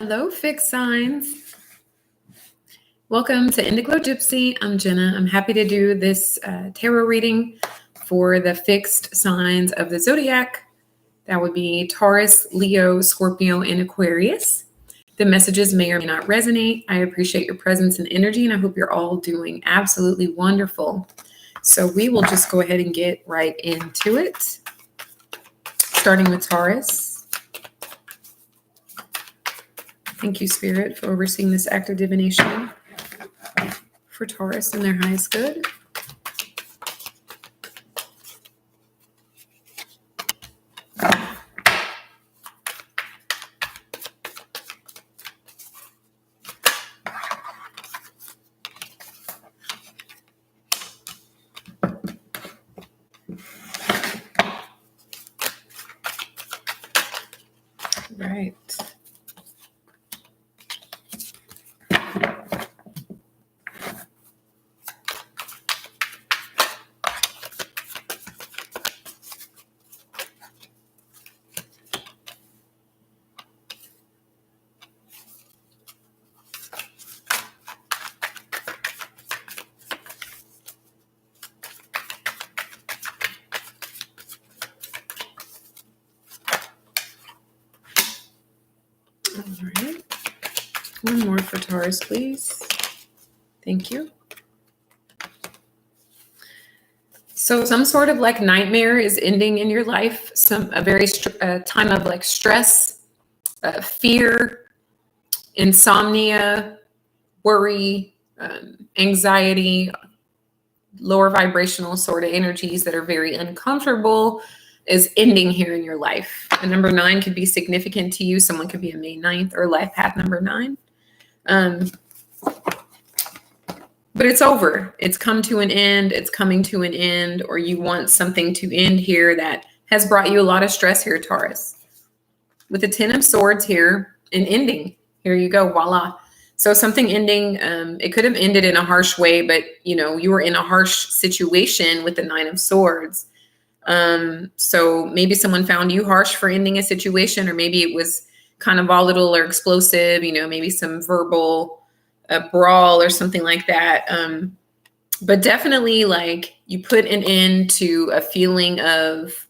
Hello, fixed signs. Welcome to Indiglojypsy. I'm Jenna. I'm happy to do this tarot reading for the fixed signs of the zodiac. That would be Taurus, Leo, Scorpio, and Aquarius. The messages may or may not resonate. I appreciate your presence and energy, and I hope you're all doing absolutely wonderful. So we will just go ahead and get right into it. Starting with Taurus. Thank you, Spirit, for overseeing this act of divination for Taurus and their highest good. Right. All right. One more for Taurus, please. Thank you. So some sort of like nightmare is ending in your life. A very time of like stress, fear, insomnia, worry, anxiety, lower vibrational sort of energies that are very uncomfortable is ending here in your life. And number 9 could be significant to you. Someone could be a May 9th or life path number 9. But it's over. It's come to an end. It's coming to an end, or you want something to end here that has brought you a lot of stress here, Taurus. With the 10 of Swords here, an ending. Here you go, voila. So something ending, it could have ended in a harsh way, but you were in a harsh situation with the 9 of Swords. So maybe someone found you harsh for ending a situation, or maybe it was kind of volatile or explosive, maybe some verbal brawl or something like that. But definitely like you put an end to a feeling of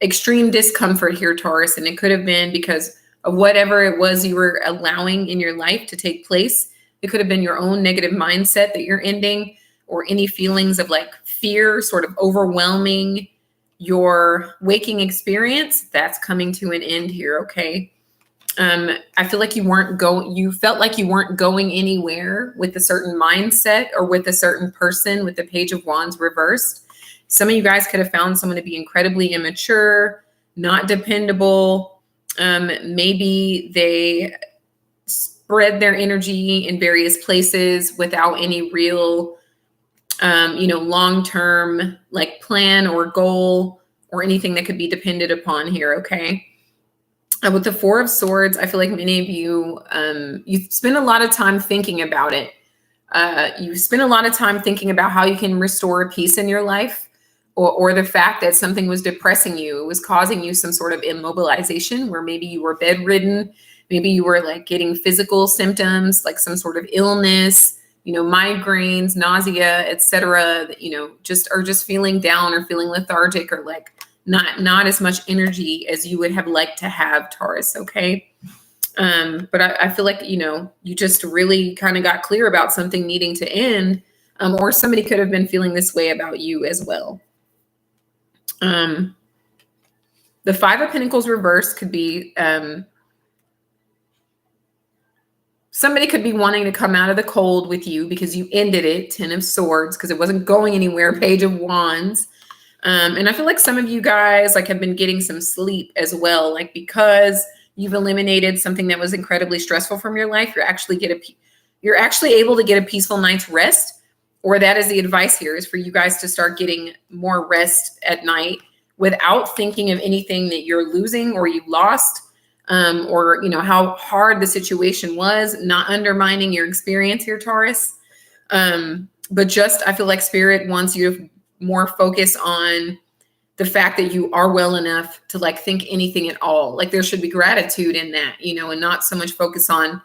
extreme discomfort here, Taurus. And it could have been because of whatever it was you were allowing in your life to take place. It could have been your own negative mindset that you're ending, or any feelings of like fear sort of overwhelming your waking experience. That's coming to an end here. Okay. I feel like you felt like you weren't going anywhere with a certain mindset or with a certain person with the Page of Wands reversed. Some of you guys could have found someone to be incredibly immature, not dependable. Maybe they spread their energy in various places without any real, long-term like plan or goal or anything that could be depended upon here. Okay. With the 4 of Swords, I feel like many of you, you spend a lot of time thinking about it. You spend a lot of time thinking about how you can restore peace in your life, or the fact that something was depressing you. It was causing you some sort of immobilization where maybe you were bedridden. Maybe you were like getting physical symptoms, like some sort of illness, migraines, nausea, etc. Just feeling down or feeling lethargic, or like not as much energy as you would have liked to have, Taurus. Okay. But I feel like, you just really kind of got clear about something needing to end, or somebody could have been feeling this way about you as well. The 5 of Pentacles reversed could be, somebody could be wanting to come out of the cold with you because you ended it, 10 of Swords, because it wasn't going anywhere, Page of Wands. And I feel like some of you guys like have been getting some sleep as well, like because you've eliminated something that was incredibly stressful from your life. You're actually able to get a peaceful night's rest, or that is the advice here, is for you guys to start getting more rest at night without thinking of anything that you're losing or you lost, or how hard the situation was, not undermining your experience here, Taurus. But just I feel like Spirit wants you to more focus on the fact that you are well enough to like think anything at all. Like there should be gratitude in that, you know, and not so much focus on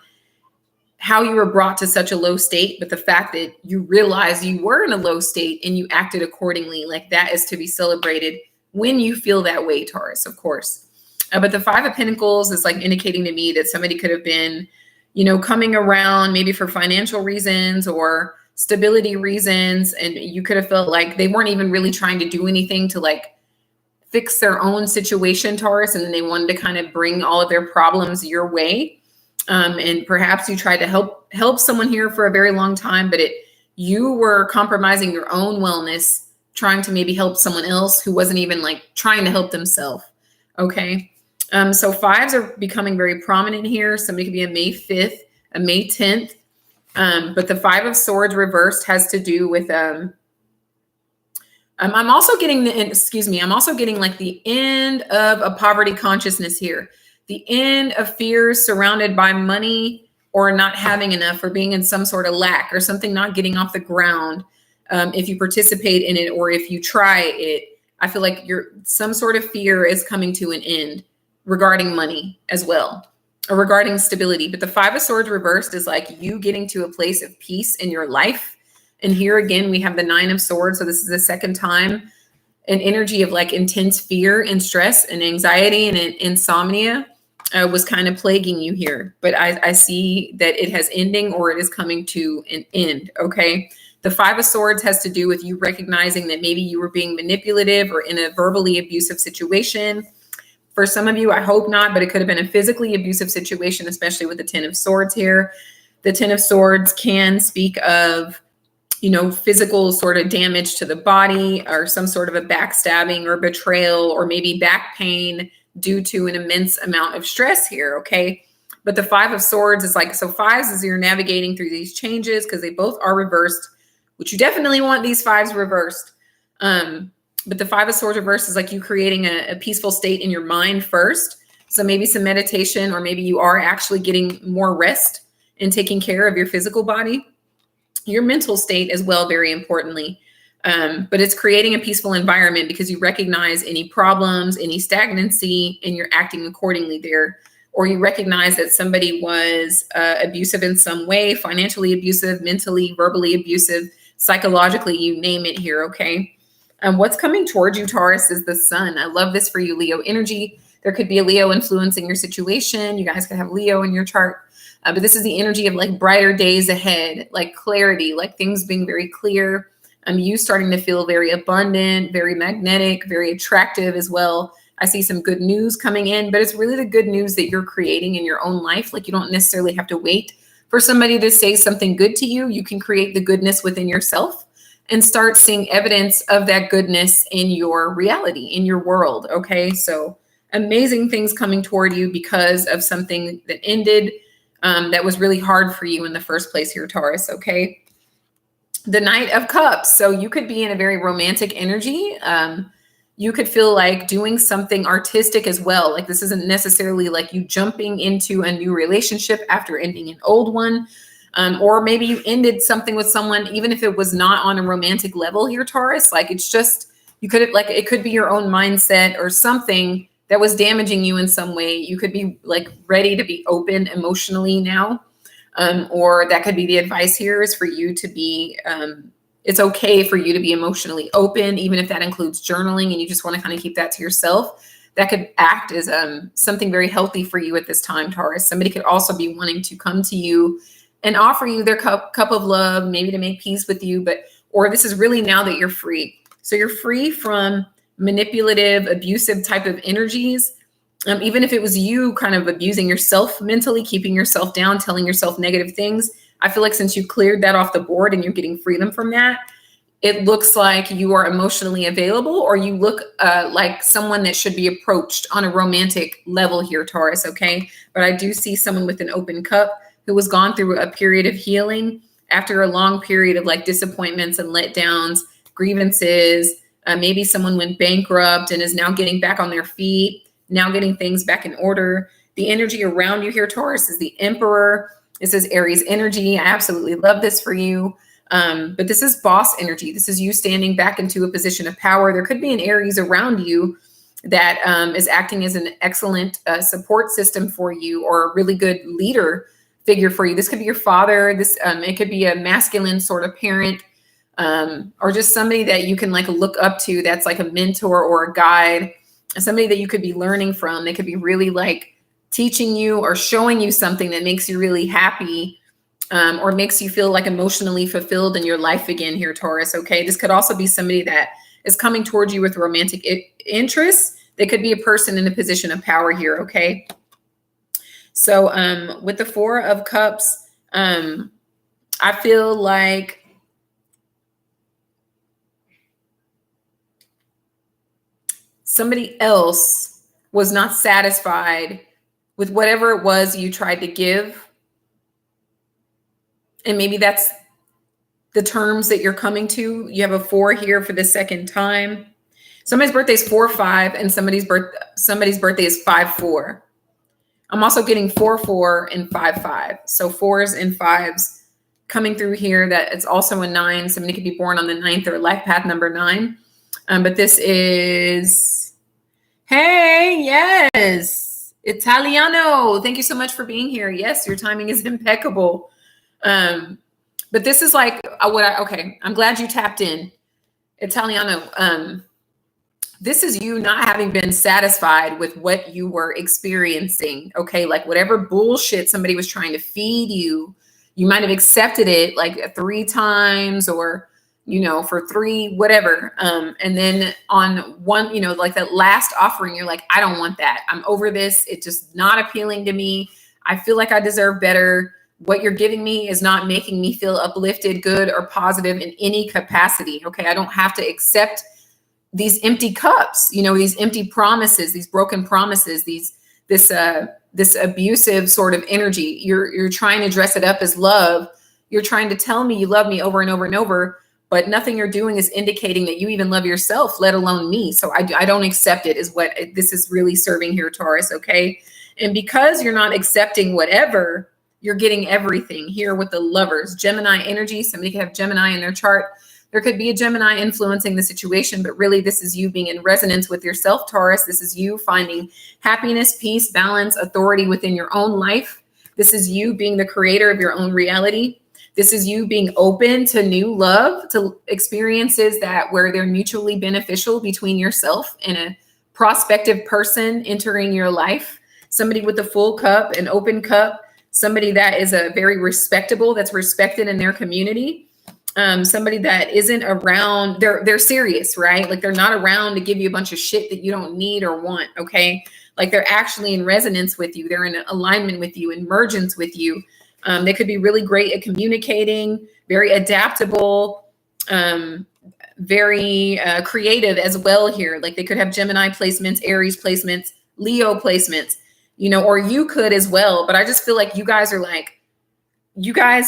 how you were brought to such a low state, but the fact that you realize you were in a low state and you acted accordingly, like that is to be celebrated when you feel that way, Taurus, of course. But the Five of Pentacles is like indicating to me that somebody could have been, you know, coming around maybe for financial reasons or stability reasons. And you could have felt like they weren't even really trying to do anything to like fix their own situation, Taurus. And then they wanted to kind of bring all of their problems your way. And perhaps you tried to help someone here for a very long time, but you were compromising your own wellness, trying to maybe help someone else who wasn't even like trying to help themselves. Okay. So fives are becoming very prominent here. Somebody could be a May 5th, a May 10th. But the Five of Swords reversed has to do with, I'm also getting I'm also getting like the end of a poverty consciousness here. The end of fears surrounded by money or not having enough or being in some sort of lack or something not getting off the ground. If you participate in it or if you try it, I feel like some sort of fear is coming to an end regarding money as well, or regarding stability. But the Five of Swords reversed is like you getting to a place of peace in your life. And here again, we have the Nine of Swords. So this is the second time an energy of like intense fear and stress and anxiety and insomnia was kind of plaguing you here. But I see that it has ending or it is coming to an end. Okay. The Five of Swords has to do with you recognizing that maybe you were being manipulative or in a verbally abusive situation. For some of you, I hope not, but it could have been a physically abusive situation, especially with the Ten of Swords here. The Ten of Swords can speak of, you know, physical sort of damage to the body or some sort of a backstabbing or betrayal or maybe back pain due to an immense amount of stress here. Okay. But the Five of Swords is like, so fives is you're navigating through these changes because they both are reversed, which you definitely want these fives reversed. But the Five of Swords reversed is like you creating a peaceful state in your mind first. So maybe some meditation, or maybe you are actually getting more rest and taking care of your physical body, your mental state as well, very importantly. But it's creating a peaceful environment because you recognize any problems, any stagnancy, and you're acting accordingly there. Or you recognize that somebody was abusive in some way, financially abusive, mentally, verbally abusive, psychologically, you name it here, okay? What's coming towards you, Taurus, is the sun. I love this for you, Leo energy. There could be a Leo influencing your situation. You guys could have Leo in your chart. But this is the energy of like brighter days ahead, like clarity, like things being very clear. You starting to feel very abundant, very magnetic, very attractive as well. I see some good news coming in, but it's really the good news that you're creating in your own life. Like you don't necessarily have to wait for somebody to say something good to you. You can create the goodness within yourself and start seeing evidence of that goodness in your reality, in your world. Okay. So amazing things coming toward you because of something that ended that was really hard for you in the first place here, Taurus. Okay. The Knight of Cups. So you could be in a very romantic energy. You could feel like doing something artistic as well. Like this isn't necessarily like you jumping into a new relationship after ending an old one. Or maybe you ended something with someone, even if it was not on a romantic level here, Taurus. Like it's just, you could like, it could be your own mindset or something that was damaging you in some way. You could be like ready to be open emotionally now. Or that could be the advice here is for you to be, it's okay for you to be emotionally open, even if that includes journaling and you just want to kind of keep that to yourself. That could act as something very healthy for you at this time, Taurus. Somebody could also be wanting to come to you and offer you their cup of love, maybe to make peace with you, or this is really now that you're free. So you're free from manipulative, abusive type of energies. Even if it was you kind of abusing yourself mentally, keeping yourself down, telling yourself negative things, I feel like since you cleared that off the board and you're getting freedom from that, it looks like you are emotionally available, or you look like someone that should be approached on a romantic level here, Taurus, okay? But I do see someone with an open cup who has gone through a period of healing after a long period of like disappointments and letdowns, grievances. Maybe someone went bankrupt and is now getting back on their feet, now getting things back in order. The energy around you here, Taurus, is the Emperor. This is Aries energy. I absolutely love this for you. But this is boss energy. This is you standing back into a position of power. There could be an Aries around you that is acting as an excellent support system for you, or a really good leader figure for you. This could be your father. This it could be a masculine sort of parent, or just somebody that you can like look up to. That's like a mentor or a guide, somebody that you could be learning from. They could be really like teaching you or showing you something that makes you really happy, or makes you feel like emotionally fulfilled in your life again here, Taurus. Okay. This could also be somebody that is coming towards you with romantic interest. They could be a person in a position of power here. Okay. So with the Four of Cups, I feel like somebody else was not satisfied with whatever it was you tried to give. And maybe that's the terms that you're coming to. You have a 4 here for the second time. Somebody's birthday is 4-5, and somebody's birthday is 5-4. I'm also getting 4-4 and 5-5. So 4s and 5s coming through here. That it's also a 9. Somebody could be born on the 9th or life path number 9. But this is, hey, yes, Italiano. Thank you so much for being here. Yes, your timing is impeccable. But this is like okay, I'm glad you tapped in. Italiano. This is you not having been satisfied with what you were experiencing. Okay. Like whatever bullshit somebody was trying to feed you, you might have accepted it like 3 times, or, you know, for 3, whatever. And then on one, you know, like that last offering, you're like, I don't want that. I'm over this. It's just not appealing to me. I feel like I deserve better. What you're giving me is not making me feel uplifted, good, or positive in any capacity. Okay. I don't have to accept these empty cups, you know, these empty promises, these broken promises, this abusive sort of energy. You're trying to dress it up as love. You're trying to tell me you love me over and over and over, but nothing you're doing is indicating that you even love yourself, let alone me. So I don't accept it, is what this is really serving here, Taurus. Okay. And because you're not accepting whatever, you're getting everything here with the Lovers. Gemini energy. Somebody could have Gemini in their chart. There could be a Gemini influencing the situation, but really this is you being in resonance with yourself, Taurus. This is you finding happiness, peace, balance, authority within your own life. This is you being the creator of your own reality. This is you being open to new love, to experiences where they're mutually beneficial between yourself and a prospective person entering your life. Somebody with a full cup, an open cup, somebody that is a very respectable, that's respected in their community. Somebody that isn't around, they're serious, right? Like they're not around to give you a bunch of shit that you don't need or want. Okay. Like they're actually in resonance with you. They're in alignment with you, in mergence with you. They could be really great at communicating, very adaptable, very creative as well here. Like they could have Gemini placements, Aries placements, Leo placements, you know, or you could as well. But I just feel like you guys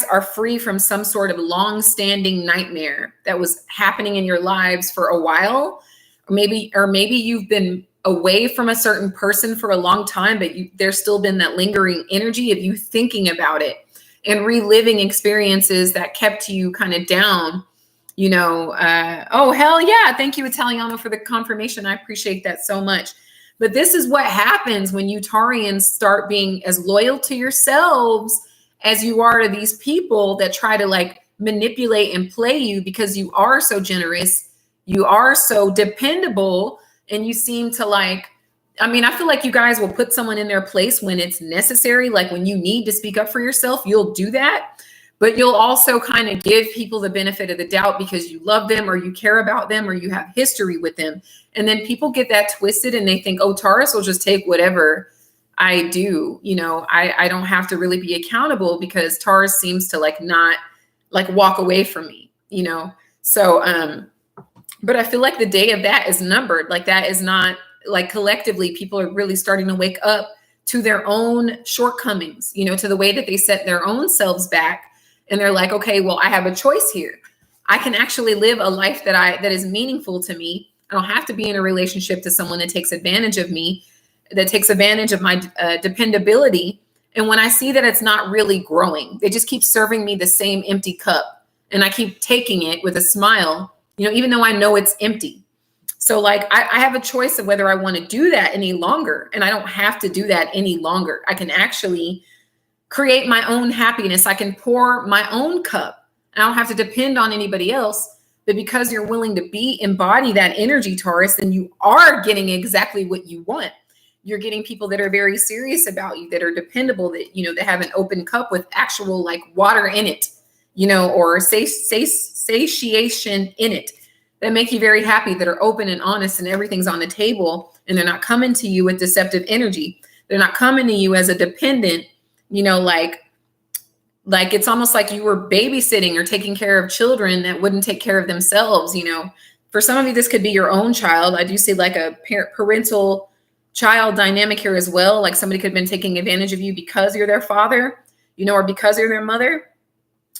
are free from some sort of long-standing nightmare that was happening in your lives for a while. Or maybe you've been away from a certain person for a long time, but there's still been that lingering energy of you thinking about it and reliving experiences that kept you kind of down, you know. Oh, hell yeah. Thank you, Italiano, for the confirmation. I appreciate that so much. But this is what happens when you Taurians start being as loyal to yourselves as you are to these people that try to like manipulate and play you, because you are so generous, you are so dependable, and you seem to like, I mean, I feel like you guys will put someone in their place when it's necessary. Like when you need to speak up for yourself, you'll do that. But you'll also kind of give people the benefit of the doubt because you love them or you care about them or you have history with them. And then people get that twisted and they think, oh, Taurus will just take whatever I do. You know, I don't have to really be accountable because Taurus seems to like not like walk away from me, you know? So, but I feel like the day of that is numbered. Like that is not like collectively people are really starting to wake up to their own shortcomings, you know, to the way that they set their own selves back. And they're like, okay, well, I have a choice here. I can actually live a life that is meaningful to me. I don't have to be in a relationship to someone that takes advantage of me, that takes advantage of my dependability. And when I see that it's not really growing, they just keep serving me the same empty cup. and I keep taking it with a smile, you know, even though I know it's empty. So like, I have a choice of whether I want to do that any longer, and I don't have to do that any longer. I can actually create my own happiness. I can pour my own cup. I don't have to depend on anybody else. But because you're willing to embody that energy, Taurus, then you are getting exactly what you want. You're getting people that are very serious about you, that are dependable, that, you know, that have an open cup with actual like water in it, you know, or satiation in it, that make you very happy, that are open and honest, and everything's on the table, and they're not coming to you with deceptive energy. They're not coming to you as a dependent, you know, like it's almost like you were babysitting or taking care of children that wouldn't take care of themselves. You know, for some of you, this could be your own child. I do see like a parental child dynamic here as well. Like somebody could have been taking advantage of you because you're their father, you know, or because you're their mother.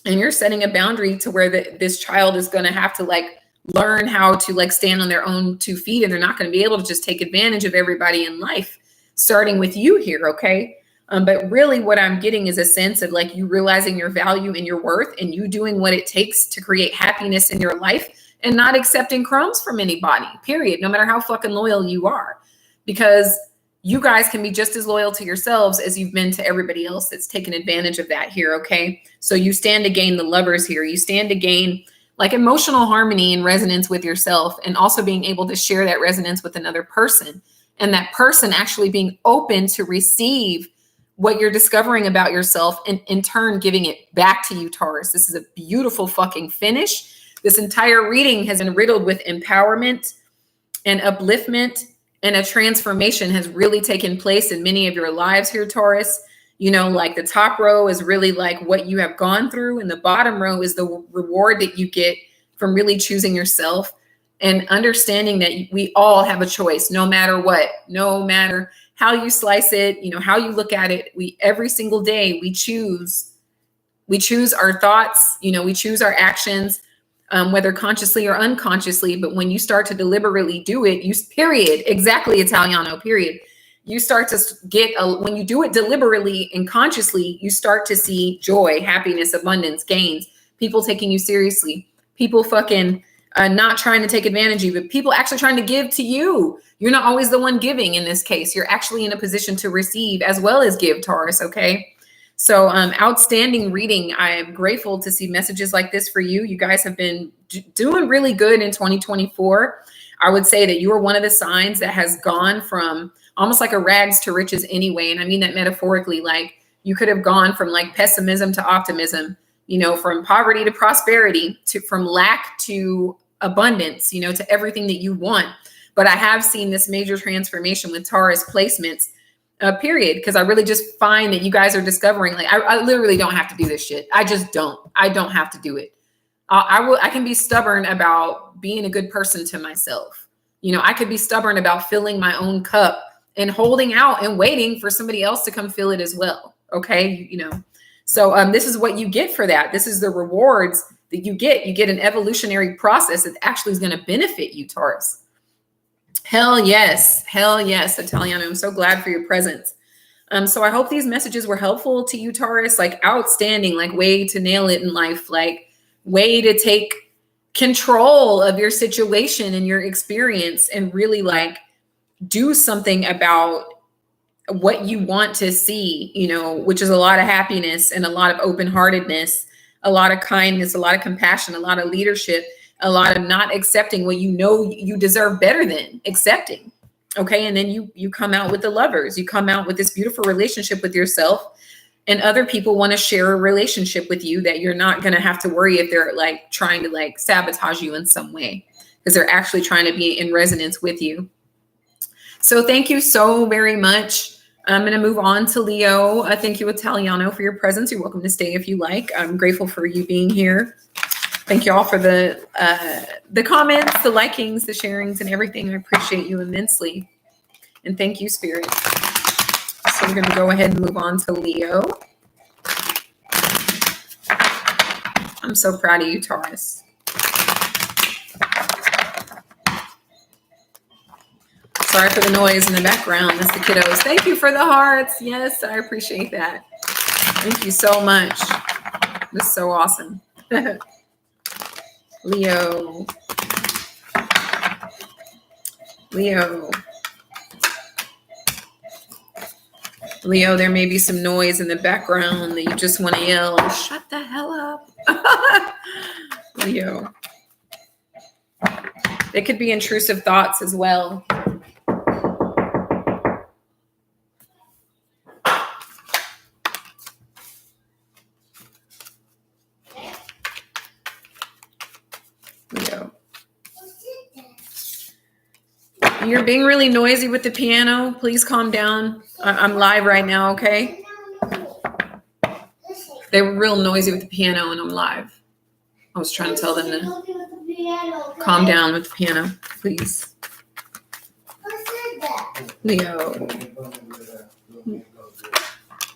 And you're setting a boundary to where this child is going to have to like learn how to like stand on their own 2 feet. And they're not going to be able to just take advantage of everybody in life, starting with you here. Okay. But really what I'm getting is a sense of like you realizing your value and your worth, and you doing what it takes to create happiness in your life, and not accepting crumbs from anybody, period, no matter how fucking loyal you are, because you guys can be just as loyal to yourselves as you've been to everybody else that's taken advantage of that here. Okay. So you stand to gain the lovers here. You stand to gain like emotional harmony and resonance with yourself, and also being able to share that resonance with another person, and that person actually being open to receive what you're discovering about yourself, and in turn giving it back to you, Taurus. This is a beautiful fucking finish. This entire reading has been riddled with empowerment and upliftment, and a transformation has really taken place in many of your lives here, Taurus. You know, like the top row is really like what you have gone through, and the bottom row is the reward that you get from really choosing yourself and understanding that we all have a choice, no matter what, no matter how you slice it, you know, how you look at it. Every single day we choose our thoughts, you know, we choose our actions, whether consciously or unconsciously. But when you start to deliberately do it, period, exactly, Italiano, period. You start to get, when you do it deliberately and consciously, you start to see joy, happiness, abundance, gains, people taking you seriously, people fucking not trying to take advantage of you, but people actually trying to give to you. You're not always the one giving in this case. You're actually in a position to receive as well as give, Taurus. Okay. So outstanding reading. I am grateful to see messages like this for you. You guys have been doing really good in 2024. I would say that you are one of the signs that has gone from almost like a rags to riches anyway. And I mean that metaphorically, like you could have gone from like pessimism to optimism, you know, from poverty to prosperity, from lack to abundance, you know, to everything that you want. But I have seen this major transformation with Taurus placements, period. Because I really just find that you guys are discovering, like, I literally don't have to do this shit. I don't have to do it. I can be stubborn about being a good person to myself. You know, I could be stubborn about filling my own cup and holding out and waiting for somebody else to come fill it as well. Okay. You know, so this is what you get for that. This is the rewards that you get. You get an evolutionary process that actually is going to benefit you, Taurus. Hell yes. Hell yes, Italiano. I'm so glad for your presence. So I hope these messages were helpful to you, Taurus. Like outstanding, like way to nail it in life, like way to take control of your situation and your experience and really like do something about what you want to see, you know, which is a lot of happiness and a lot of open-heartedness, a lot of kindness, a lot of compassion, a lot of leadership, a lot of not accepting what you know you deserve better than accepting. Okay. And then you come out with the lovers, you come out with this beautiful relationship with yourself, and other people want to share a relationship with you that you're not going to have to worry if they're like trying to like sabotage you in some way, because they're actually trying to be in resonance with you. So thank you so very much. I'm going to move on to Leo. Thank you, Italiano, for your presence. You're welcome to stay if you like. I'm grateful for you being here. Thank you all for the comments, the likings, the sharings, and everything. I appreciate you immensely. And thank you, Spirit. So we're going to go ahead and move on to Leo. I'm so proud of you, Taurus. Sorry for the noise in the background. That's the kiddos. Thank you for the hearts. Yes, I appreciate that. Thank you so much. This is so awesome. Leo. Leo. Leo, there may be some noise in the background that you just want to yell, shut the hell up. Leo. It could be intrusive thoughts as well. Leo. You're being really noisy with the piano. Please calm down. I'm live right now, okay? They were real noisy with the piano and I'm live. I was trying to tell them to calm down with the piano, please. Leo.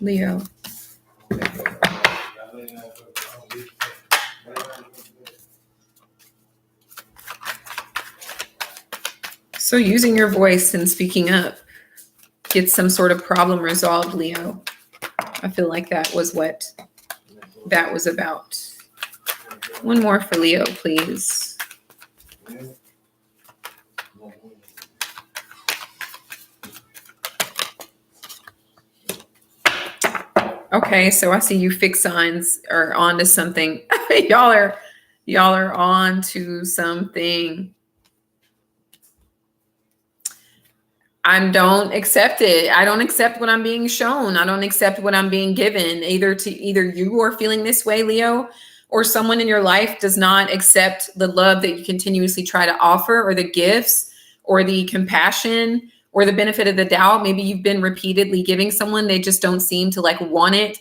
Leo. So using your voice and speaking up gets some sort of problem resolved, Leo. I feel like that was what that was about. One more for Leo, please. Okay, so I see you fixed signs are onto something. y'all are on to something. I don't accept it. I don't accept what I'm being shown. I don't accept what I'm being given. Either you are feeling this way, Leo, or someone in your life does not accept the love that you continuously try to offer, or the gifts, or the compassion, or the benefit of the doubt. Maybe you've been repeatedly giving someone, they just don't seem to like want it.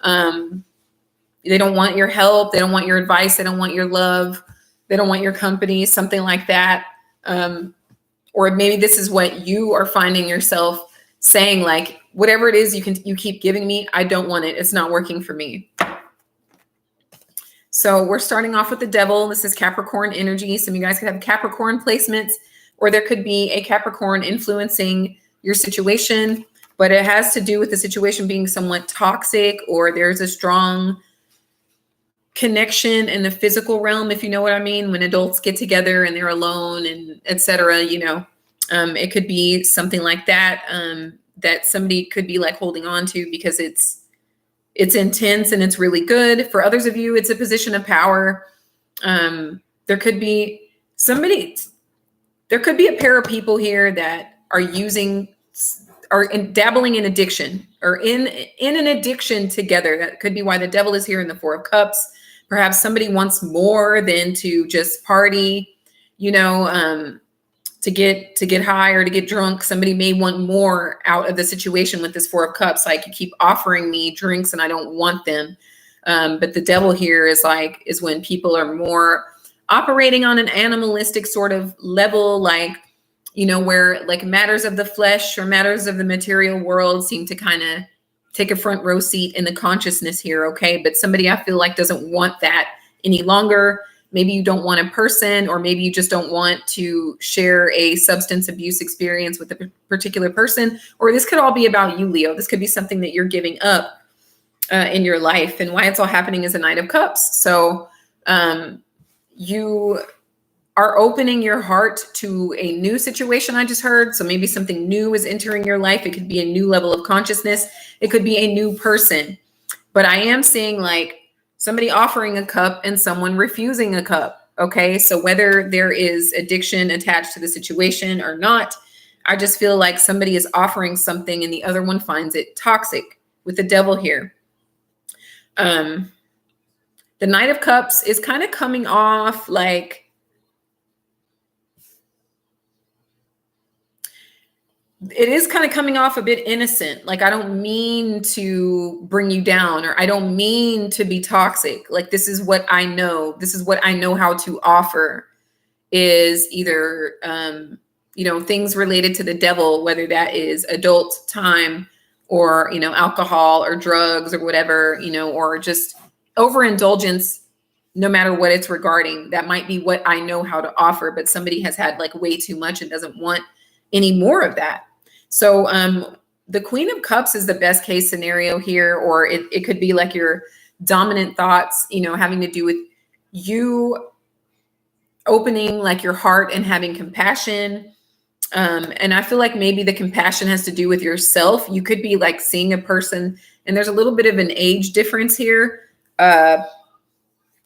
They don't want your help. They don't want your advice. They don't want your love. They don't want your company, something like that. Or maybe this is what you are finding yourself saying, like, whatever it is you keep giving me, I don't want it. It's not working for me. So we're starting off with the devil. This is Capricorn energy. Some of you guys could have Capricorn placements, or there could be a Capricorn influencing your situation, but it has to do with the situation being somewhat toxic, or there's a strong connection in the physical realm, if you know what I mean, when adults get together and they're alone and etc. It could be something like that, that somebody could be like holding on to because it's intense and it's really good. For others of you, it's a position of power. There could be a pair of people here that are dabbling in addiction, or in an addiction together. That could be why the devil is here in the Four of Cups. Perhaps somebody wants more than to just party, to get high or to get drunk. Somebody may want more out of the situation with this Four of Cups. Like, you keep offering me drinks and I don't want them. But the devil here is when people are more operating on an animalistic sort of level, like, where like matters of the flesh or matters of the material world seem to kind of take a front row seat in the consciousness here. Okay. But somebody I feel like doesn't want that any longer. Maybe you don't want a person, or maybe you just don't want to share a substance abuse experience with a particular person, or this could all be about you, Leo. This could be something that you're giving up in your life, and why it's all happening is a Knight of Cups. So you are opening your heart to a new situation, I just heard. So maybe something new is entering your life. It could be a new level of consciousness. It could be a new person. But I am seeing like somebody offering a cup and someone refusing a cup. Okay. So whether there is addiction attached to the situation or not, I just feel like somebody is offering something and the other one finds it toxic, with the devil here. The Knight of Cups is kind of coming off like, it is kind of coming off a bit innocent. Like, I don't mean to bring you down, or I don't mean to be toxic. Like, this is what I know. This is what I know how to offer, is either, things related to the devil, whether that is adult time or, alcohol or drugs or whatever, or just overindulgence, no matter what it's regarding. That might be what I know how to offer, but somebody has had like way too much and doesn't want any more of that. So the Queen of Cups is the best case scenario here, or it could be like your dominant thoughts, having to do with you opening like your heart and having compassion. And I feel like maybe the compassion has to do with yourself. You could be like seeing a person, and there's a little bit of an age difference here.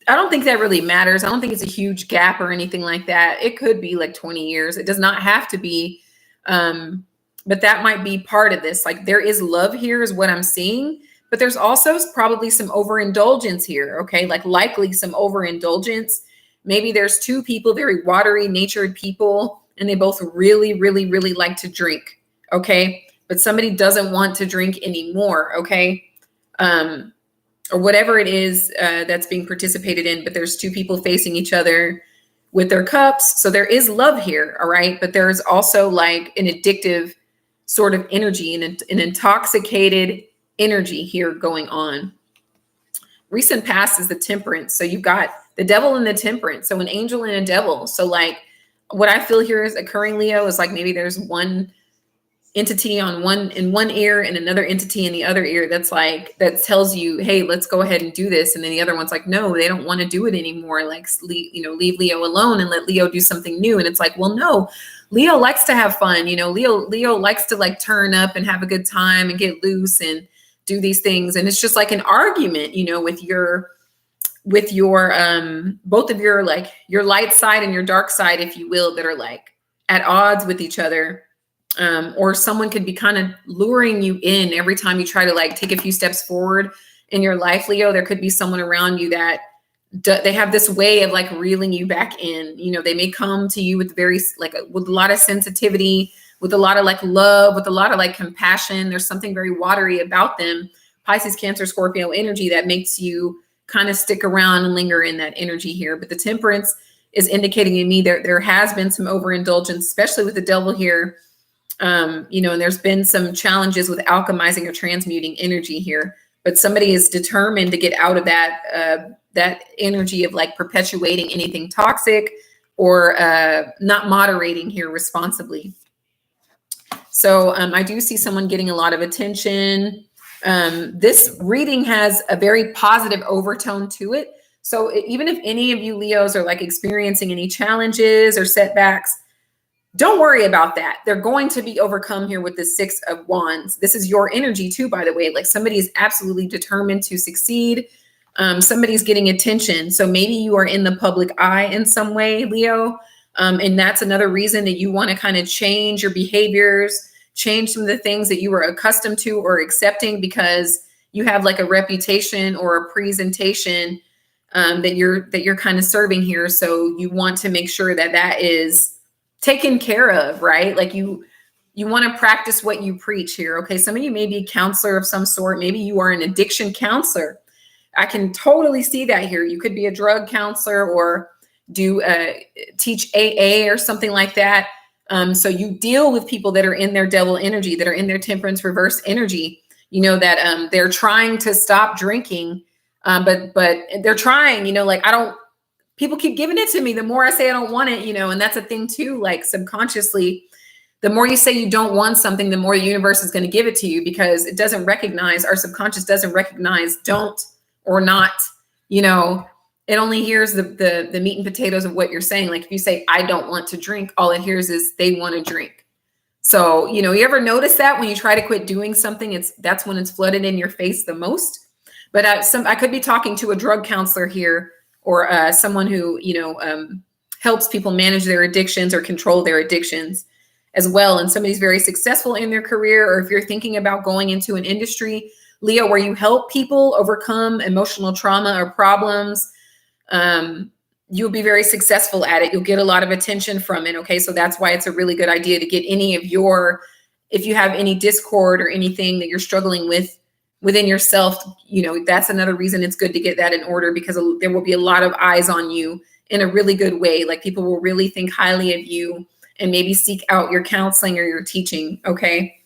I don't think that really matters. I don't think it's a huge gap or anything like that. It could be like 20 years. It does not have to be. But that might be part of this. Like there is love here is what I'm seeing, but there's also probably some overindulgence here. Okay. Like likely some overindulgence. Maybe there's two people, very watery natured people, and they both really, really, really like to drink. Okay. But somebody doesn't want to drink anymore. Okay. Or whatever it is that's being participated in, but there's two people facing each other with their cups. So there is love here, all right? But there's also like an addictive sort of energy and an intoxicated energy here going on. Recent past is the Temperance. So you've got the Devil and the Temperance. So an angel and a devil. So like what I feel here is occurring, Leo, is like maybe there's one entity in one ear and another entity in the other ear that's like that tells you, hey, let's go ahead and do this, and then the other one's like, no, they don't want to do it anymore, like leave Leo alone and let Leo do something new. And it's like, well, no, Leo likes to have fun, Leo likes to like turn up and have a good time and get loose and do these things. And it's just like an argument, with your both of your like your light side and your dark side, if you will, that are like at odds with each other. Or someone could be kind of luring you in every time you try to like take a few steps forward in your life, Leo. There could be someone around you that they have this way of like reeling you back in. They may come to you with with a lot of sensitivity, with a lot of like love, with a lot of like compassion. There's something very watery about them. Pisces, Cancer, Scorpio energy that makes you kind of stick around and linger in that energy here. But the Temperance is indicating in me there has been some overindulgence, especially with the Devil here. And there's been some challenges with alchemizing or transmuting energy here, but somebody is determined to get out of that energy of like perpetuating anything toxic or not moderating here responsibly. So I do see someone getting a lot of attention. This reading has a very positive overtone to it. So even if any of you Leos are like experiencing any challenges or setbacks, don't worry about that. They're going to be overcome here with the Six of Wands. This is your energy too, by the way. Like somebody is absolutely determined to succeed. Somebody's getting attention. So maybe you are in the public eye in some way, Leo. And that's another reason that you want to kind of change your behaviors, change some of the things that you were accustomed to or accepting because you have like a reputation or a presentation that you're kind of serving here. So you want to make sure that is taken care of, right? Like you want to practice what you preach here. Okay. Some of you may be a counselor of some sort. Maybe you are an addiction counselor. I can totally see that here. You could be a drug counselor or teach AA or something like that. So you deal with people that are in their Devil energy, that are in their Temperance reverse energy, that they're trying to stop drinking. But they're trying, people keep giving it to me. The more I say I don't want it, and that's a thing too, like subconsciously, the more you say you don't want something, the more the universe is going to give it to you because it doesn't recognize, our subconscious doesn't recognize don't or not, it only hears the meat and potatoes of what you're saying. Like if you say, I don't want to drink, all it hears is they want to drink. So, you ever notice that when you try to quit doing something, that's when it's flooded in your face the most. But I could be talking to a drug counselor here, or someone who, helps people manage their addictions or control their addictions as well. And somebody's very successful in their career, or if you're thinking about going into an industry, Leo, where you help people overcome emotional trauma or problems, you'll be very successful at it. You'll get a lot of attention from it. Okay. So that's why it's a really good idea to get if you have any discord or anything that you're struggling with within yourself, that's another reason it's good to get that in order, because there will be a lot of eyes on you in a really good way. Like people will really think highly of you and maybe seek out your counseling or your teaching. Okay.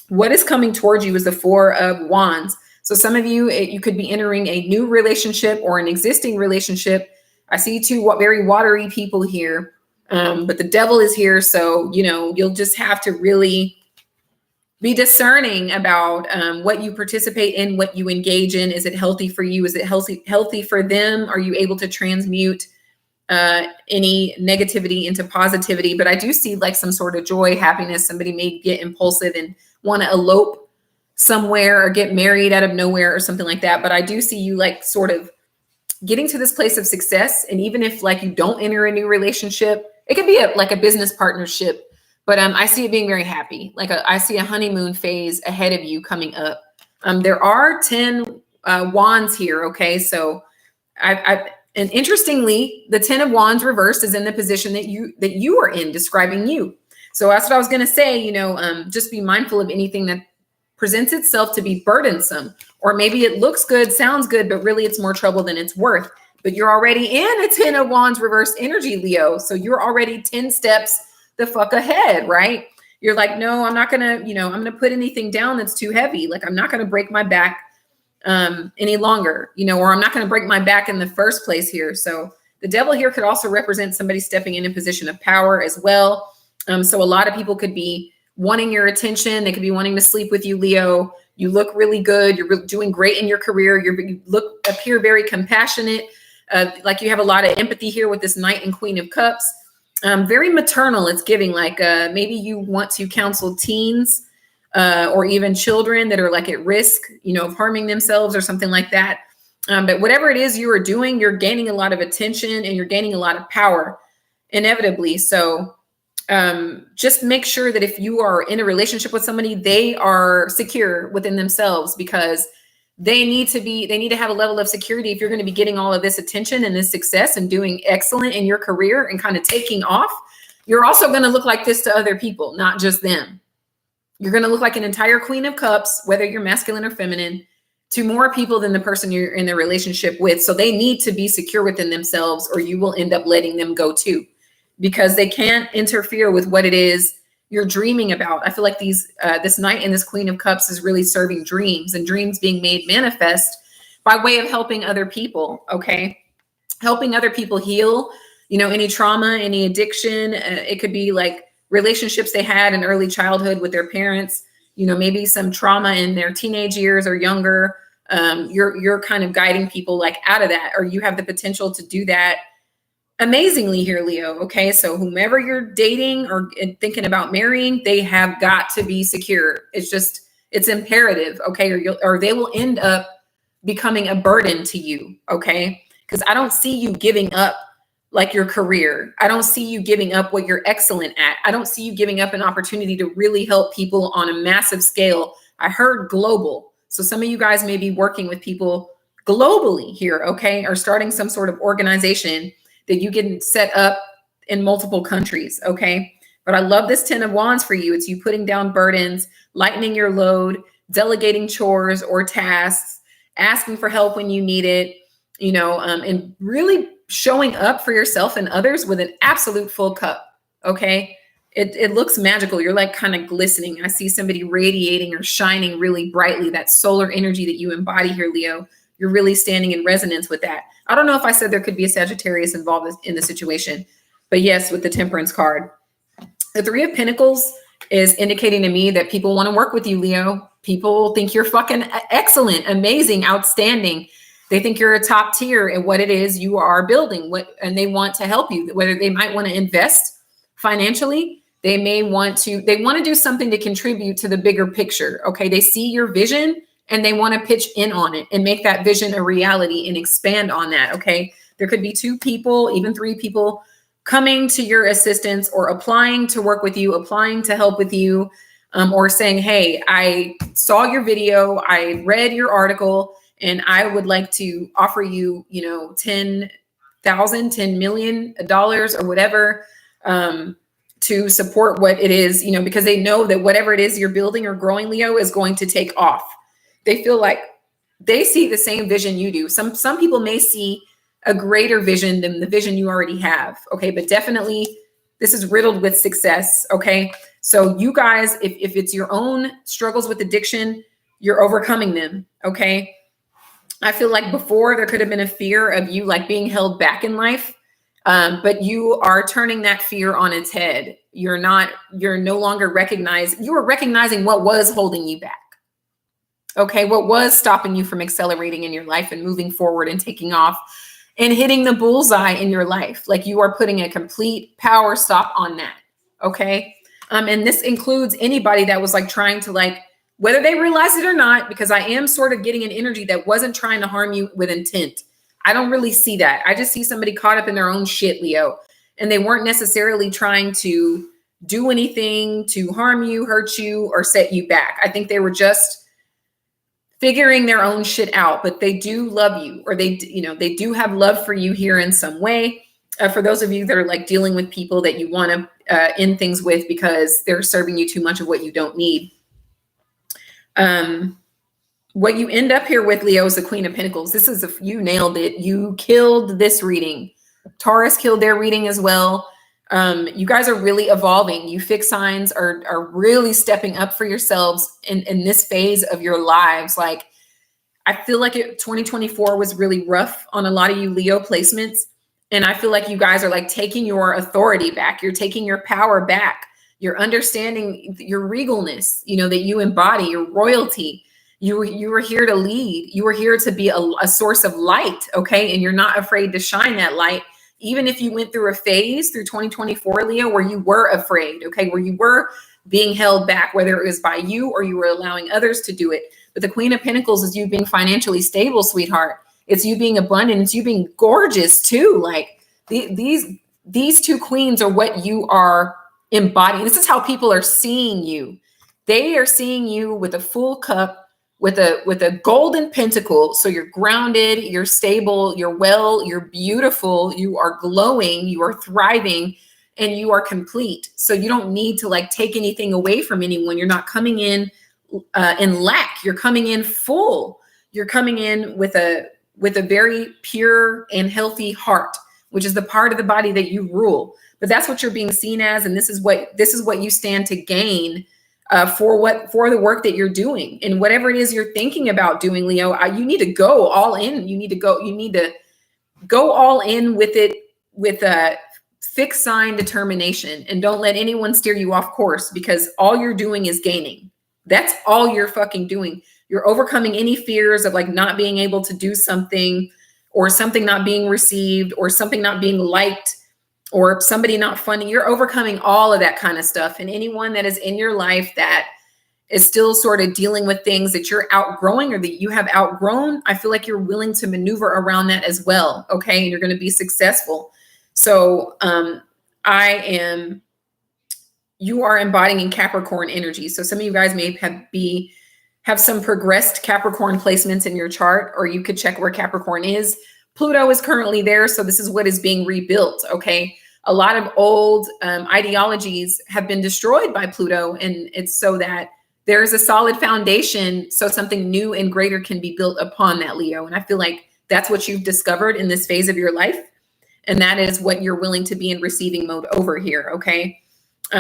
What is coming towards you is the Four of Wands. So some of you, you could be entering a new relationship or an existing relationship. I see two very watery people here, but the Devil is here. So, you'll just have to really be discerning about what you participate in, what you engage in. Is it healthy for you? Is it healthy for them? Are you able to transmute any negativity into positivity. But I do see like some sort of joy, happiness. Somebody may get impulsive and want to elope somewhere or get married out of nowhere or something like that. But I do see you like sort of getting to this place of success. And even if like you don't enter a new relationship, it could be like a business partnership. But I see it being very happy. Like I see a honeymoon phase ahead of you coming up. There are 10 wands here. Okay, so and interestingly, the 10 of wands reversed is in the position that you are in, describing you. So that's what I was going to say. You know, just be mindful of anything that presents itself to be burdensome, or maybe it looks good, sounds good, but really it's more trouble than it's worth. But you're already in a 10 of wands reverse energy, Leo. So you're already 10 steps the fuck ahead, right? You're like, no, I'm not gonna, I'm gonna put anything down that's too heavy. Like I'm not gonna break my back any longer, or I'm not going to break my back in the first place here. So the devil here could also represent somebody stepping in a position of power as well. So a lot of people could be wanting your attention. They could be wanting to sleep with you, Leo. You look really good. You're doing great in your career. You appear very compassionate. Like you have a lot of empathy here with this Knight and Queen of Cups. Very maternal. It's giving like maybe you want to counsel teens or even children that are like at risk, of harming themselves or something like that. But whatever it is you are doing, you're gaining a lot of attention and you're gaining a lot of power inevitably. So just make sure that if you are in a relationship with somebody, they are secure within themselves, because they need to have a level of security. If you're going to be getting all of this attention and this success and doing excellent in your career and kind of taking off, you're also going to look like this to other people, not just them. You're going to look like an entire Queen of Cups, whether you're masculine or feminine, to more people than the person you're in the relationship with. So they need to be secure within themselves, or you will end up letting them go too, because they can't interfere with what it is you're dreaming about. I feel like this Knight and this Queen of Cups is really serving dreams, and dreams being made manifest by way of helping other people. Okay. Helping other people heal, any trauma, any addiction. It could be like relationships they had in early childhood with their parents, maybe some trauma in their teenage years or younger. You're kind of guiding people like out of that, or you have the potential to do that amazingly here, Leo. Okay. So whomever you're dating or thinking about marrying, they have got to be secure. It's imperative. Okay. Or they will end up becoming a burden to you. Okay. Because I don't see you giving up like your career. I don't see you giving up what you're excellent at. I don't see you giving up an opportunity to really help people on a massive scale. I heard global. So some of you guys may be working with people globally here, okay? Or starting some sort of organization that you can set up in multiple countries, okay? But I love this 10 of wands for you. It's you putting down burdens, lightening your load, delegating chores or tasks, asking for help when you need it, and really showing up for yourself and others with an absolute full cup. Okay. It looks magical. You're like kind of glistening. I see somebody radiating or shining really brightly. That solar energy that you embody here, Leo. You're really standing in resonance with that. I don't know if I said there could be a Sagittarius involved in the situation, but yes, with the Temperance card. The 3 of Pentacles is indicating to me that people want to work with you, Leo. People think you're fucking excellent, amazing, outstanding. They think you're a top tier in what it is you are building, and they want to help you. Whether they might want to invest financially, they want to do something to contribute to the bigger picture. Okay. They see your vision and they want to pitch in on it and make that vision a reality and expand on that. Okay. There could be 2 people, even 3 people coming to your assistance or applying to work with you, applying to help with you, or saying, hey, I saw your video, I read your article, and I would like to offer you, $10,000, $10 million or whatever, to support what it is, because they know that whatever it is you're building or growing, Leo, is going to take off. They feel like they see the same vision you do. Some people may see a greater vision than the vision you already have. Okay. But definitely this is riddled with success. Okay. So you guys, if it's your own struggles with addiction, you're overcoming them. Okay. I feel like before there could have been a fear of you like being held back in life. But you are turning that fear on its head. You're no longer you were recognizing what was holding you back. Okay. What was stopping you from accelerating in your life and moving forward and taking off and hitting the bullseye in your life. Like you are putting a complete power stop on that. Okay. And this includes anybody that was like trying to like, whether they realize it or not, because I am sort of getting an energy that wasn't trying to harm you with intent. I don't really see that. I just see somebody caught up in their own shit, Leo, and they weren't necessarily trying to do anything to harm you, hurt you, or set you back. I think they were just figuring their own shit out, but they do love you, or they do have love for you here in some way. For those of you that are like dealing with people that you want to end things with because they're serving you too much of what you don't need. What you end up here with, Leo, is the Queen of Pentacles. This is, you nailed it. You killed this reading. Taurus killed their reading as well. You guys are really evolving. You fixed signs are really stepping up for yourselves in this phase of your lives. Like, I feel like 2024 was really rough on a lot of you Leo placements. And I feel like you guys are like taking your authority back. You're taking your power back. You're understanding your regalness, that you embody, your royalty. You were here to lead. You were here to be a source of light. Okay. And you're not afraid to shine that light. Even if you went through a phase through 2024, Leo, where you were afraid, okay, where you were being held back, whether it was by you or you were allowing others to do it. But the Queen of Pentacles is you being financially stable, sweetheart. It's you being abundant. It's you being gorgeous too. Like these two queens are what you are embodying. This is how people are seeing you. They are seeing you with a full cup, with a golden pentacle. So you're grounded, you're stable, you're well, you're beautiful, you are glowing, you are thriving, and you are complete. So you don't need to like take anything away from anyone. You're not coming in lack. You're coming in full. You're coming in with a very pure and healthy heart, which is the part of the body that you rule. But that's what you're being seen as, and this is what you stand to gain for the work that you're doing, and whatever it is you're thinking about doing, Leo. You need to go all in. You need to go all in with it, with a fixed sign determination, and don't let anyone steer you off course, because all you're doing is gaining. That's all you're fucking doing. You're overcoming any fears of like not being able to do something, or something not being received, or something not being liked, or somebody not funding. You're overcoming all of that kind of stuff. And anyone that is in your life that is still sort of dealing with things that you're outgrowing or that you have outgrown, I feel like you're willing to maneuver around that as well. Okay. And you're going to be successful. So you are embodying Capricorn energy. So some of you guys may have some progressed Capricorn placements in your chart, or you could check where Capricorn is. Pluto is currently there. So this is what is being rebuilt. Okay. A lot of old ideologies have been destroyed by Pluto, and it's so that there is a solid foundation so something new and greater can be built upon that, Leo. And I feel like that's what you've discovered in this phase of your life. And that is what you're willing to be in receiving mode over here. Okay.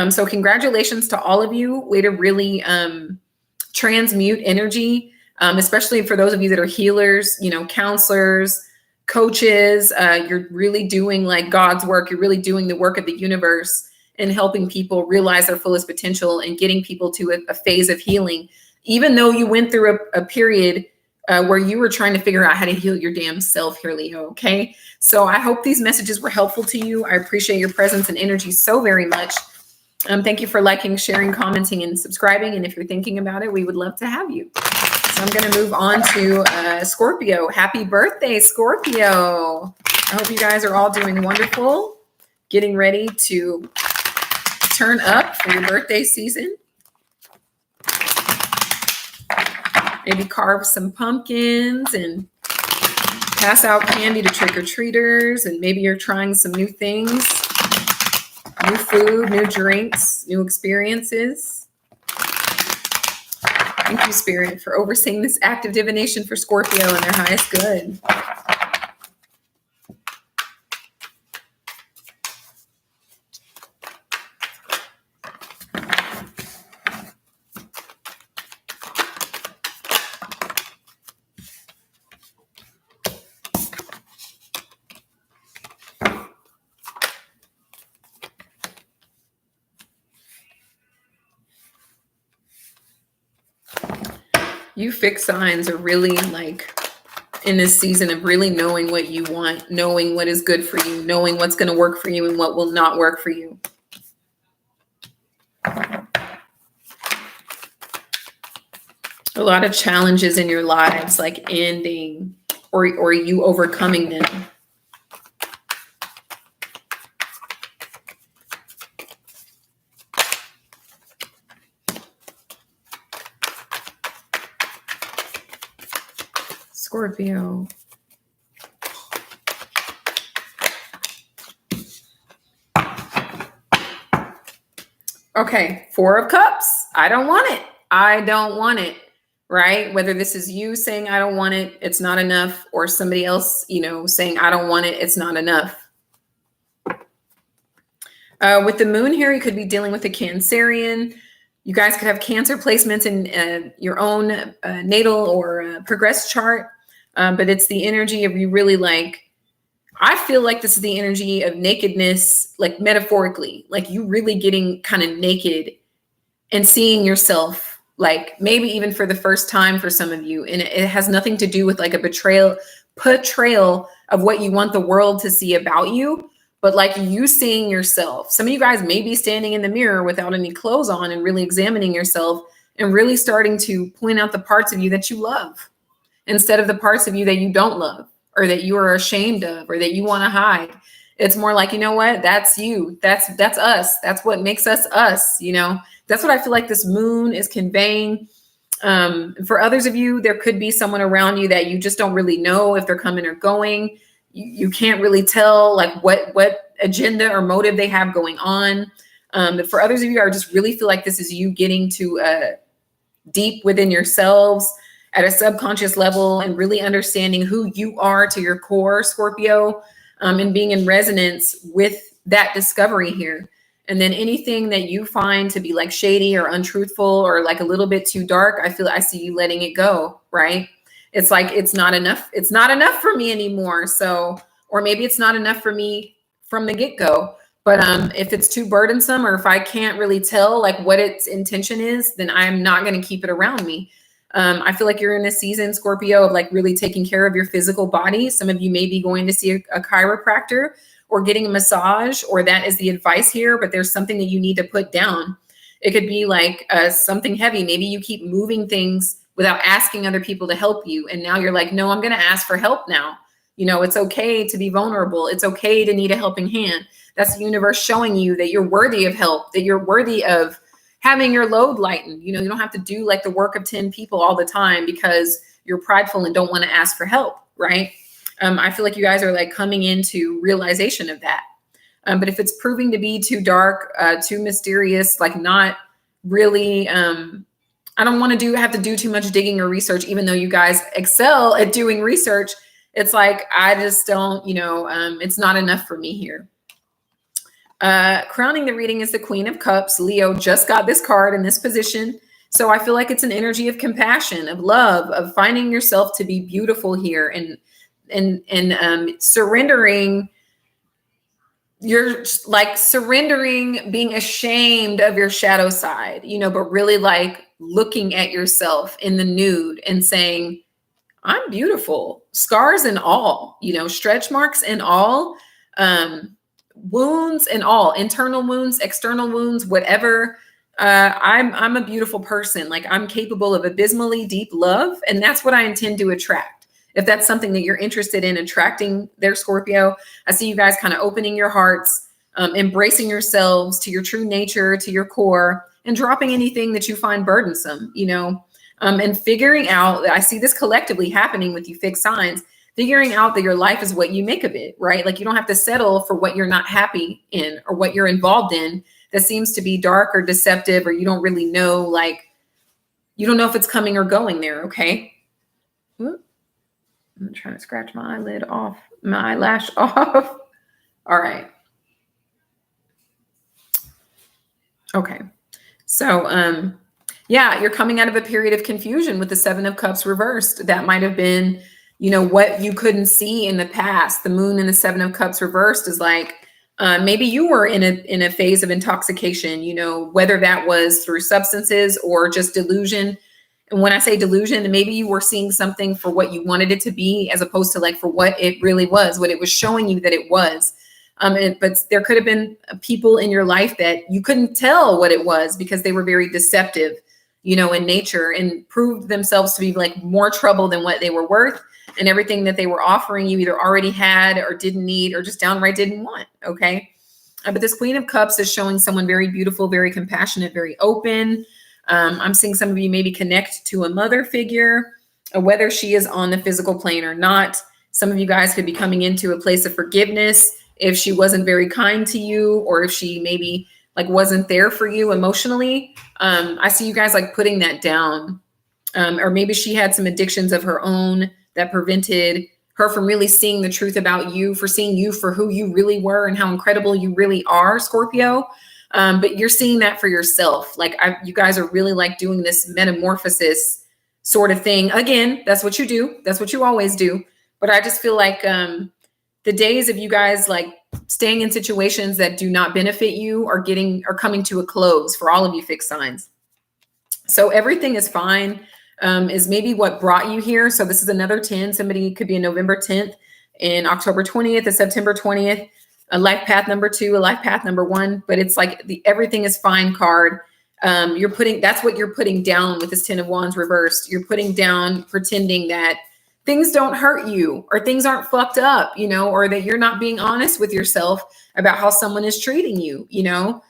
So congratulations to all of you. Way to really transmute energy, especially for those of you that are healers, counselors, coaches. You're really doing like God's work. You're really doing the work of the universe and helping people realize their fullest potential and getting people to a phase of healing. Even though you went through a period where you were trying to figure out how to heal your damn self here, Leo. Okay. So I hope these messages were helpful to you. I appreciate your presence and energy so very much. Thank you for liking, sharing, commenting, and subscribing. And if you're thinking about it, we would love to have you. So I'm going to move on to Scorpio. Happy birthday, Scorpio. I hope you guys are all doing wonderful, getting ready to turn up for your birthday season. Maybe carve some pumpkins and pass out candy to trick-or-treaters. And maybe you're trying some new things, new food, new drinks, new experiences. Thank you, Spirit, for overseeing this active divination for Scorpio and their highest good. You fixed signs are really like in this season of really knowing what you want, knowing what is good for you, knowing what's going to work for you and what will not work for you. A lot of challenges in your lives, like ending or you overcoming them. Scorpio. Okay, Four of Cups. I don't want it. I don't want it, right? Whether this is you saying I don't want it, it's not enough, or somebody else, saying I don't want it, it's not enough. With the moon here, you could be dealing with a Cancerian. You guys could have Cancer placements in your own natal or progress chart. But it's the energy of you really I feel like this is the energy of nakedness, like metaphorically, like you really getting kind of naked and seeing yourself, like maybe even for the first time for some of you. And it has nothing to do with like a portrayal of what you want the world to see about you, but like you seeing yourself. Some of you guys may be standing in the mirror without any clothes on and really examining yourself and really starting to point out the parts of you that you love, instead of the parts of you that you don't love or that you are ashamed of or that you want to hide. It's more like, you know what? That's you. That's us. That's what makes us us. That's what I feel like this moon is conveying. For others of you, there could be someone around you that you just don't really know if they're coming or going. You can't really tell like what agenda or motive they have going on. But for others of you, I just really feel like this is you getting to deep within yourselves at a subconscious level and really understanding who you are to your core, Scorpio, and being in resonance with that discovery here. And then anything that you find to be like shady or untruthful or like a little bit too dark, I see you letting it go, right? It's like, it's not enough. It's not enough for me anymore. So, or maybe it's not enough for me from the get-go. But if it's too burdensome, or if I can't really tell like what its intention is, then I'm not going to keep it around me. I feel like you're in a season, Scorpio, of like really taking care of your physical body. Some of you may be going to see a chiropractor or getting a massage, or that is the advice here, but there's something that you need to put down. It could be like something heavy. Maybe you keep moving things without asking other people to help you. And now you're like, no, I'm going to ask for help now. It's okay to be vulnerable. It's okay to need a helping hand. That's the universe showing you that you're worthy of help, that you're worthy of having your load lightened. You don't have to do like the work of 10 people all the time because you're prideful and don't want to ask for help, right? I feel like you guys are like coming into realization of that. But if it's proving to be too dark, too mysterious, like not really, I don't want to have to do too much digging or research, even though you guys excel at doing research. It's like, I just don't, it's not enough for me here. Crowning the reading is the Queen of Cups. Leo just got this card in this position. So I feel like it's an energy of compassion, of love, of finding yourself to be beautiful here and surrendering. You're like surrendering, being ashamed of your shadow side, but really like looking at yourself in the nude and saying, I'm beautiful, scars and all, stretch marks and all, wounds and all, internal wounds, external wounds, whatever. I'm a beautiful person. Like I'm capable of abysmally deep love. And that's what I intend to attract. If that's something that you're interested in attracting there, Scorpio, I see you guys kind of opening your hearts, embracing yourselves to your true nature, to your core, and dropping anything that you find burdensome, and figuring out, I see this collectively happening with you fixed signs, figuring out that your life is what you make of it, right? Like you don't have to settle for what you're not happy in or what you're involved in that seems to be dark or deceptive, or you don't really know, like, you don't know if it's coming or going there, okay? Whoop. I'm trying to scratch my eyelid off, my eyelash off. All right. Okay. So, yeah, you're coming out of a period of confusion with the Seven of Cups reversed. That might have been, what you couldn't see in the past. The moon in the Seven of Cups reversed is like, maybe you were in a phase of intoxication, whether that was through substances or just delusion. And when I say delusion, maybe you were seeing something for what you wanted it to be, as opposed to like for what it really was, what it was showing you that it was. But there could have been people in your life that you couldn't tell what it was because they were very deceptive, you know, in nature, and proved themselves to be like more trouble than what they were worth. And everything that they were offering you either already had or didn't need or just downright didn't want. Okay. But this Queen of Cups is showing someone very beautiful, very compassionate, very open. I'm seeing some of you maybe connect to a mother figure, whether she is on the physical plane or not. Some of you guys could be coming into a place of forgiveness if she wasn't very kind to you, or if she maybe like wasn't there for you emotionally. I see you guys like putting that down. Or maybe she had some addictions of her own that prevented her from really seeing the truth about you, for seeing you for who you really were and how incredible you really are, Scorpio. But you're seeing that for yourself. Like you guys are really like doing this metamorphosis sort of thing. Again, that's what you do. That's what you always do. But I just feel like the days of you guys like staying in situations that do not benefit you are coming to a close for all of you fixed signs. So everything is fine. Is maybe what brought you here. So this is another 10. Somebody could be a November 10th, in October 20th, a September 20th, a life path number 2, a life path number 1. But it's like the everything is fine card. That's what you're putting down with this 10 of Wands reversed. You're putting down pretending that things don't hurt you, or things aren't fucked up, you know, or that you're not being honest with yourself about how someone is treating you, you know.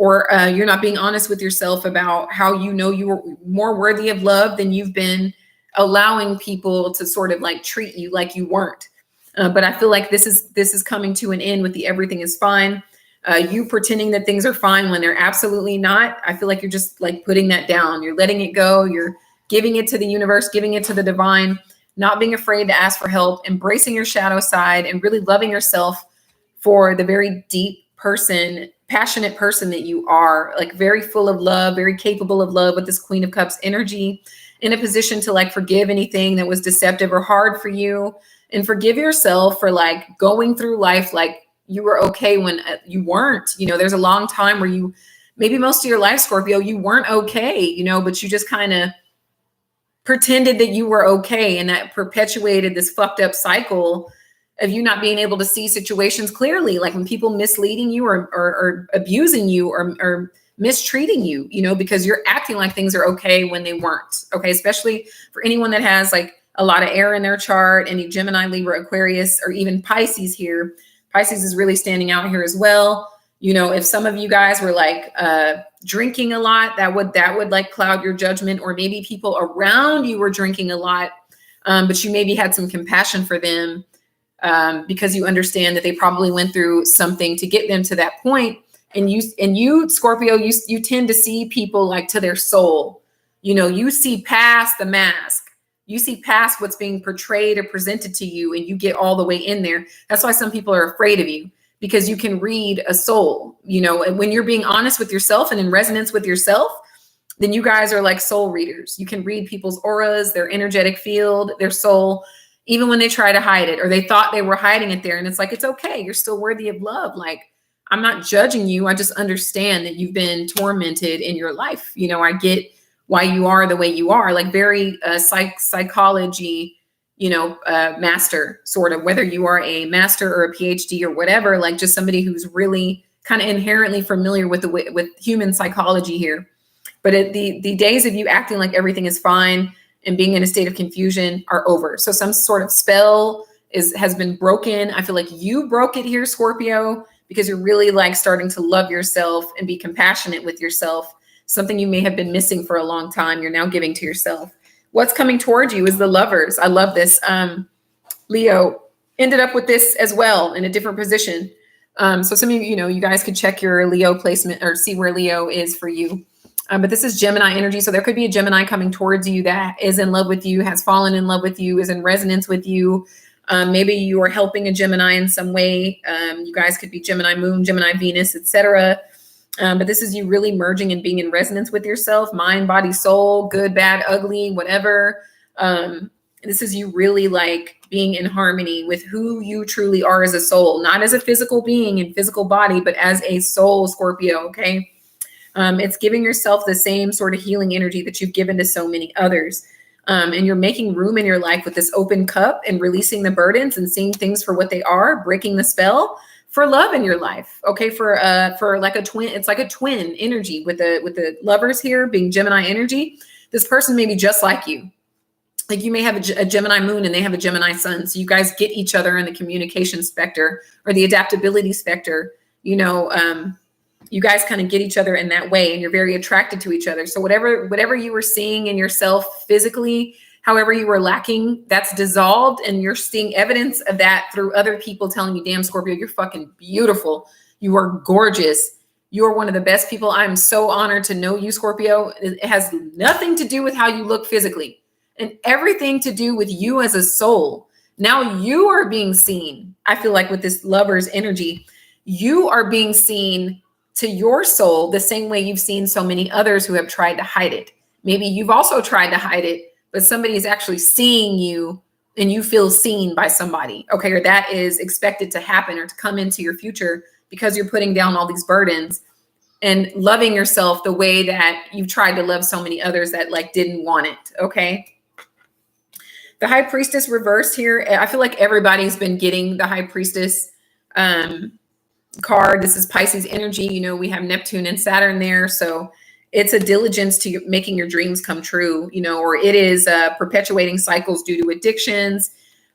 Or you're not being honest with yourself about how you know you are more worthy of love than you've been allowing people to sort of like treat you like you weren't. But I feel like this is coming to an end with the everything is fine. You pretending that things are fine when they're absolutely not. I feel like you're just like putting that down. You're letting it go. You're giving it to the universe, giving it to the divine, not being afraid to ask for help, embracing your shadow side, and really loving yourself for the very deep person, passionate person that you are, like very full of love, very capable of love with this Queen of Cups energy, in a position to like forgive anything that was deceptive or hard for you, and forgive yourself for like going through life like you were okay when you weren't. You know, there's a long time where you, maybe most of your life, Scorpio, you weren't okay, you know, but you just kind of pretended that you were okay, and that perpetuated this fucked up cycle of you not being able to see situations clearly, like when people misleading you or abusing you or mistreating you, you know, because you're acting like things are okay when they weren't. Okay. Especially for anyone that has like a lot of air in their chart, any Gemini, Libra, Aquarius, or even Pisces here. Pisces is really standing out here as well. You know, if some of you guys were like drinking a lot, that would like cloud your judgment, or maybe people around you were drinking a lot, but you maybe had some compassion for them. Because you understand that they probably went through something to get them to that point. And you, Scorpio, you tend to see people like to their soul. You know, you see past the mask. You see past what's being portrayed or presented to you, and you get all the way in there. That's why some people are afraid of you, because you can read a soul, you know, and when you're being honest with yourself and in resonance with yourself, then you guys are like soul readers. You can read people's auras, their energetic field, their soul, even when they try to hide it, or they thought they were hiding it there. And it's like, it's okay. You're still worthy of love. Like, I'm not judging you. I just understand that you've been tormented in your life. You know, I get why you are the way you are, like very psychology, you know, master sort of, whether you are a master or a PhD or whatever, like just somebody who's really kind of inherently familiar with with human psychology here. But the days of you acting like everything is fine and being in a state of confusion are over. So some sort of spell has been broken. I feel like you broke it here, Scorpio, because you're really like starting to love yourself and be compassionate with yourself. Something you may have been missing for a long time, you're now giving to yourself. What's coming towards you is the Lovers. I love this. Leo ended up with this as well in a different position. So some of you, you know, you guys could check your Leo placement or see where Leo is for you. But this is Gemini energy. So there could be a Gemini coming towards you that is in love with you, has fallen in love with you, is in resonance with you. Maybe you are helping a Gemini in some way. You guys could be Gemini moon, Gemini Venus, etc. But this is you really merging and being in resonance with yourself, mind, body, soul, good, bad, ugly, whatever. This is you really like being in harmony with who you truly are as a soul, not as a physical being and physical body, but as a soul, Scorpio. Okay. It's giving yourself the same sort of healing energy that you've given to so many others. And you're making room in your life with this open cup and releasing the burdens and seeing things for what they are, breaking the spell for love in your life. Okay. For like a twin, it's like a twin energy with the lovers here being Gemini energy. This person may be just like you. Like you may have a Gemini moon and they have a Gemini sun. So you guys get each other in the communication specter or the adaptability specter, you guys kind of get each other in that way and you're very attracted to each other. So whatever you were seeing in yourself physically, however you were lacking, that's dissolved and you're seeing evidence of that through other people telling you, damn, Scorpio, you're fucking beautiful. You are gorgeous. You are one of the best people. I'm so honored to know you, Scorpio. It has nothing to do with how you look physically and everything to do with you as a soul. Now you are being seen. I feel like with this lover's energy, you are being seen to your soul the same way you've seen so many others who have tried to hide it. Maybe you've also tried to hide it, but somebody is actually seeing you and you feel seen by somebody. Okay. Or that is expected to happen or to come into your future because you're putting down all these burdens and loving yourself the way that you've tried to love so many others that like didn't want it. Okay. The High Priestess reversed here. I feel like everybody's been getting the High Priestess card. This is Pisces energy. We have Neptune and Saturn there. So it's a diligence to making your dreams come true, or it is perpetuating cycles due to addictions,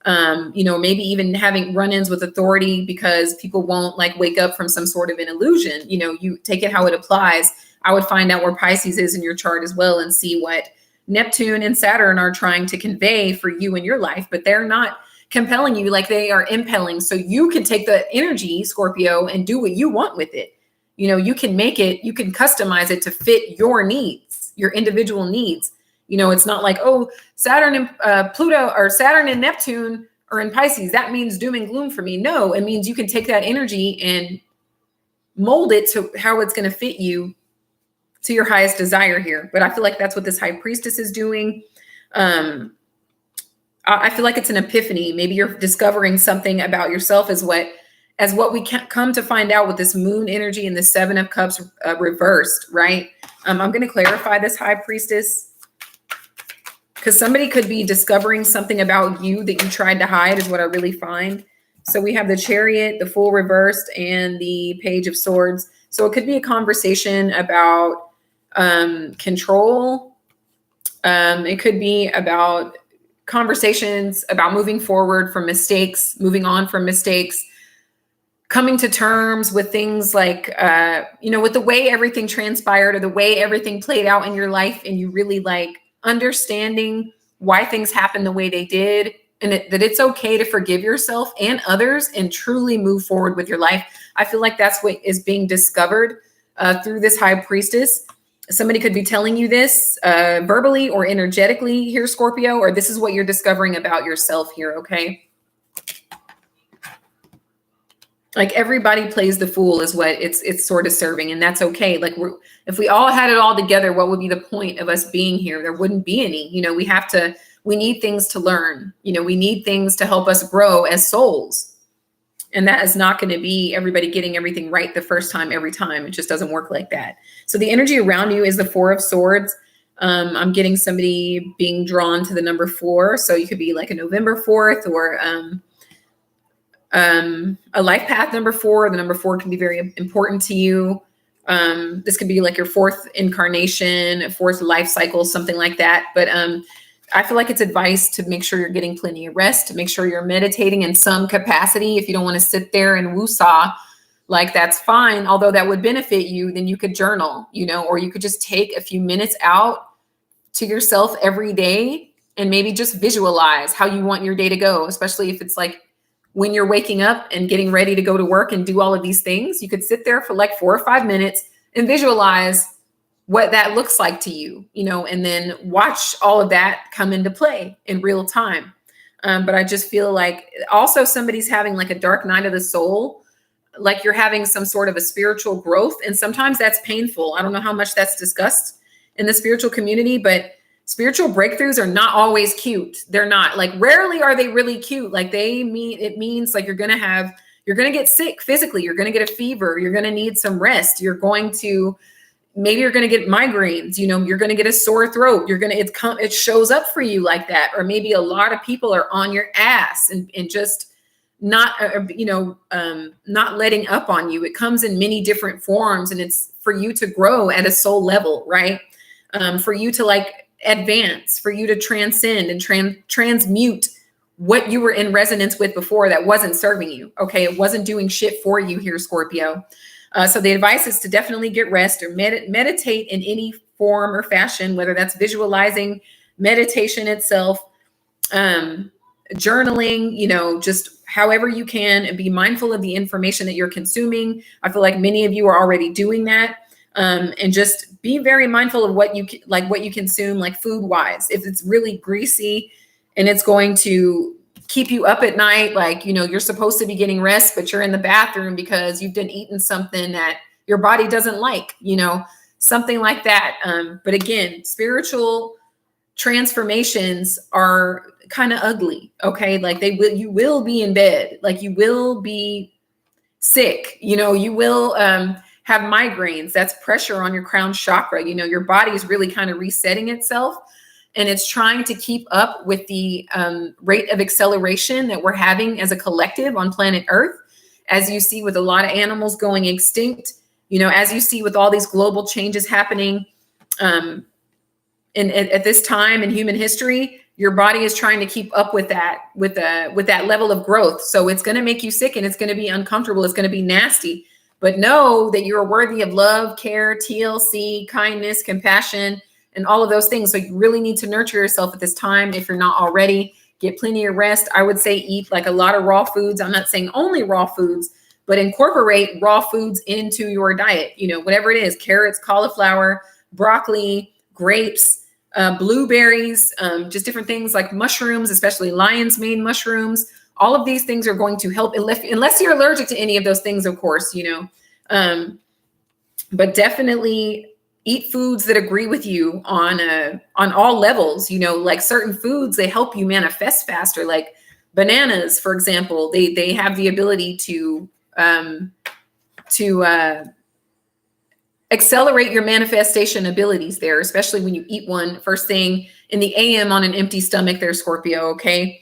maybe even having run-ins with authority because people won't like wake up from some sort of an illusion. You take it how it applies. I would find out where Pisces is in your chart as well and see what Neptune and Saturn are trying to convey for you in your life, but they're not compelling you like they are impelling. So you can take the energy, Scorpio, and do what you want with it. You can make it, you can customize it to fit your needs, your individual needs. It's not like, oh, Saturn and Pluto or Saturn and Neptune are in Pisces. That means doom and gloom for me. No, it means you can take that energy and mold it to how it's going to fit you to your highest desire here. But I feel like that's what this High Priestess is doing. I feel like it's an epiphany. Maybe you're discovering something about yourself as what we can come to find out with this moon energy and the Seven of Cups reversed, right? I'm going to clarify this High Priestess because somebody could be discovering something about you that you tried to hide is what I really find. So we have the Chariot, the Fool reversed, and the Page of Swords. So it could be a conversation about control. It could be about conversations about moving forward from mistakes, moving on from mistakes, coming to terms with things like, with the way everything transpired or the way everything played out in your life. And you really like understanding why things happened the way they did and that it's okay to forgive yourself and others and truly move forward with your life. I feel like that's what is being discovered through this High Priestess. Somebody could be telling you this verbally or energetically here, Scorpio, or this is what you're discovering about yourself here, okay? Like everybody plays the fool is what it's sort of serving, and that's okay. Like if we all had it all together, what would be the point of us being here? There wouldn't be any. We need things to learn. We need things to help us grow as souls. And that is not going to be everybody getting everything right the first time, every time. It just doesn't work like that. So the energy around you is the Four of Swords. I'm getting somebody being drawn to the number 4. So you could be like a November 4th or a life path number 4. The number 4 can be very important to you. This could be like your 4th incarnation, 4th life cycle, something like that. But I feel like it's advice to make sure you're getting plenty of rest, to make sure you're meditating in some capacity. If you don't want to sit there and woosah, like that's fine. Although that would benefit you, then you could journal, or you could just take a few minutes out to yourself every day and maybe just visualize how you want your day to go, especially if it's like when you're waking up and getting ready to go to work and do all of these things. You could sit there for like 4 or 5 minutes and visualize what that looks like to you, and then watch all of that come into play in real time. But I just feel like also somebody's having like a dark night of the soul, like you're having some sort of a spiritual growth. And sometimes that's painful. I don't know how much that's discussed in the spiritual community, but spiritual breakthroughs are not always cute. They're not. Like rarely are they really cute. Like it means like you're going to get sick physically. You're going to get a fever. You're going to need some rest. You're going to maybe you're going to get migraines, you're going to get a sore throat. It shows up for you like that. Or maybe a lot of people are on your ass and just not, not letting up on you. It comes in many different forms, and it's for you to grow at a soul level, right? For you to like advance, for you to transcend and transmute what you were in resonance with before that wasn't serving you. Okay. It wasn't doing shit for you here, Scorpio. So the advice is to definitely get rest or meditate in any form or fashion, whether that's visualizing, meditation itself, journaling, just however you can, and be mindful of the information that you're consuming. I feel like many of you are already doing that. And just be very mindful of what you consume, like food wise. If it's really greasy and it's going to keep you up at night, like, you're supposed to be getting rest, but you're in the bathroom because you've been eating something that your body doesn't like, something like that. But again, spiritual transformations are kind of ugly. Okay. Like you will be in bed, like you will be sick, you will, have migraines. That's pressure on your crown chakra. Your body is really kind of resetting itself, and it's trying to keep up with the rate of acceleration that we're having as a collective on planet Earth. As you see with a lot of animals going extinct, as you see with all these global changes happening at this time in human history, your body is trying to keep up with that level of growth. So it's going to make you sick, and it's going to be uncomfortable. It's going to be nasty. But know that you are worthy of love, care, TLC, kindness, compassion, and all of those things. So you really need to nurture yourself at this time. If you're not already, get plenty of rest. I would say eat like a lot of raw foods. I'm not saying only raw foods, but incorporate raw foods into your diet. Whatever it is, carrots, cauliflower, broccoli, grapes, blueberries, just different things like mushrooms, especially lion's mane mushrooms. All of these things are going to help, unless you're allergic to any of those things, of course, but definitely eat foods that agree with you on all levels. Like certain foods, they help you manifest faster. Like bananas, for example, they have the ability to accelerate your manifestation abilities there, especially when you eat one first thing in the AM on an empty stomach there, Scorpio. Okay.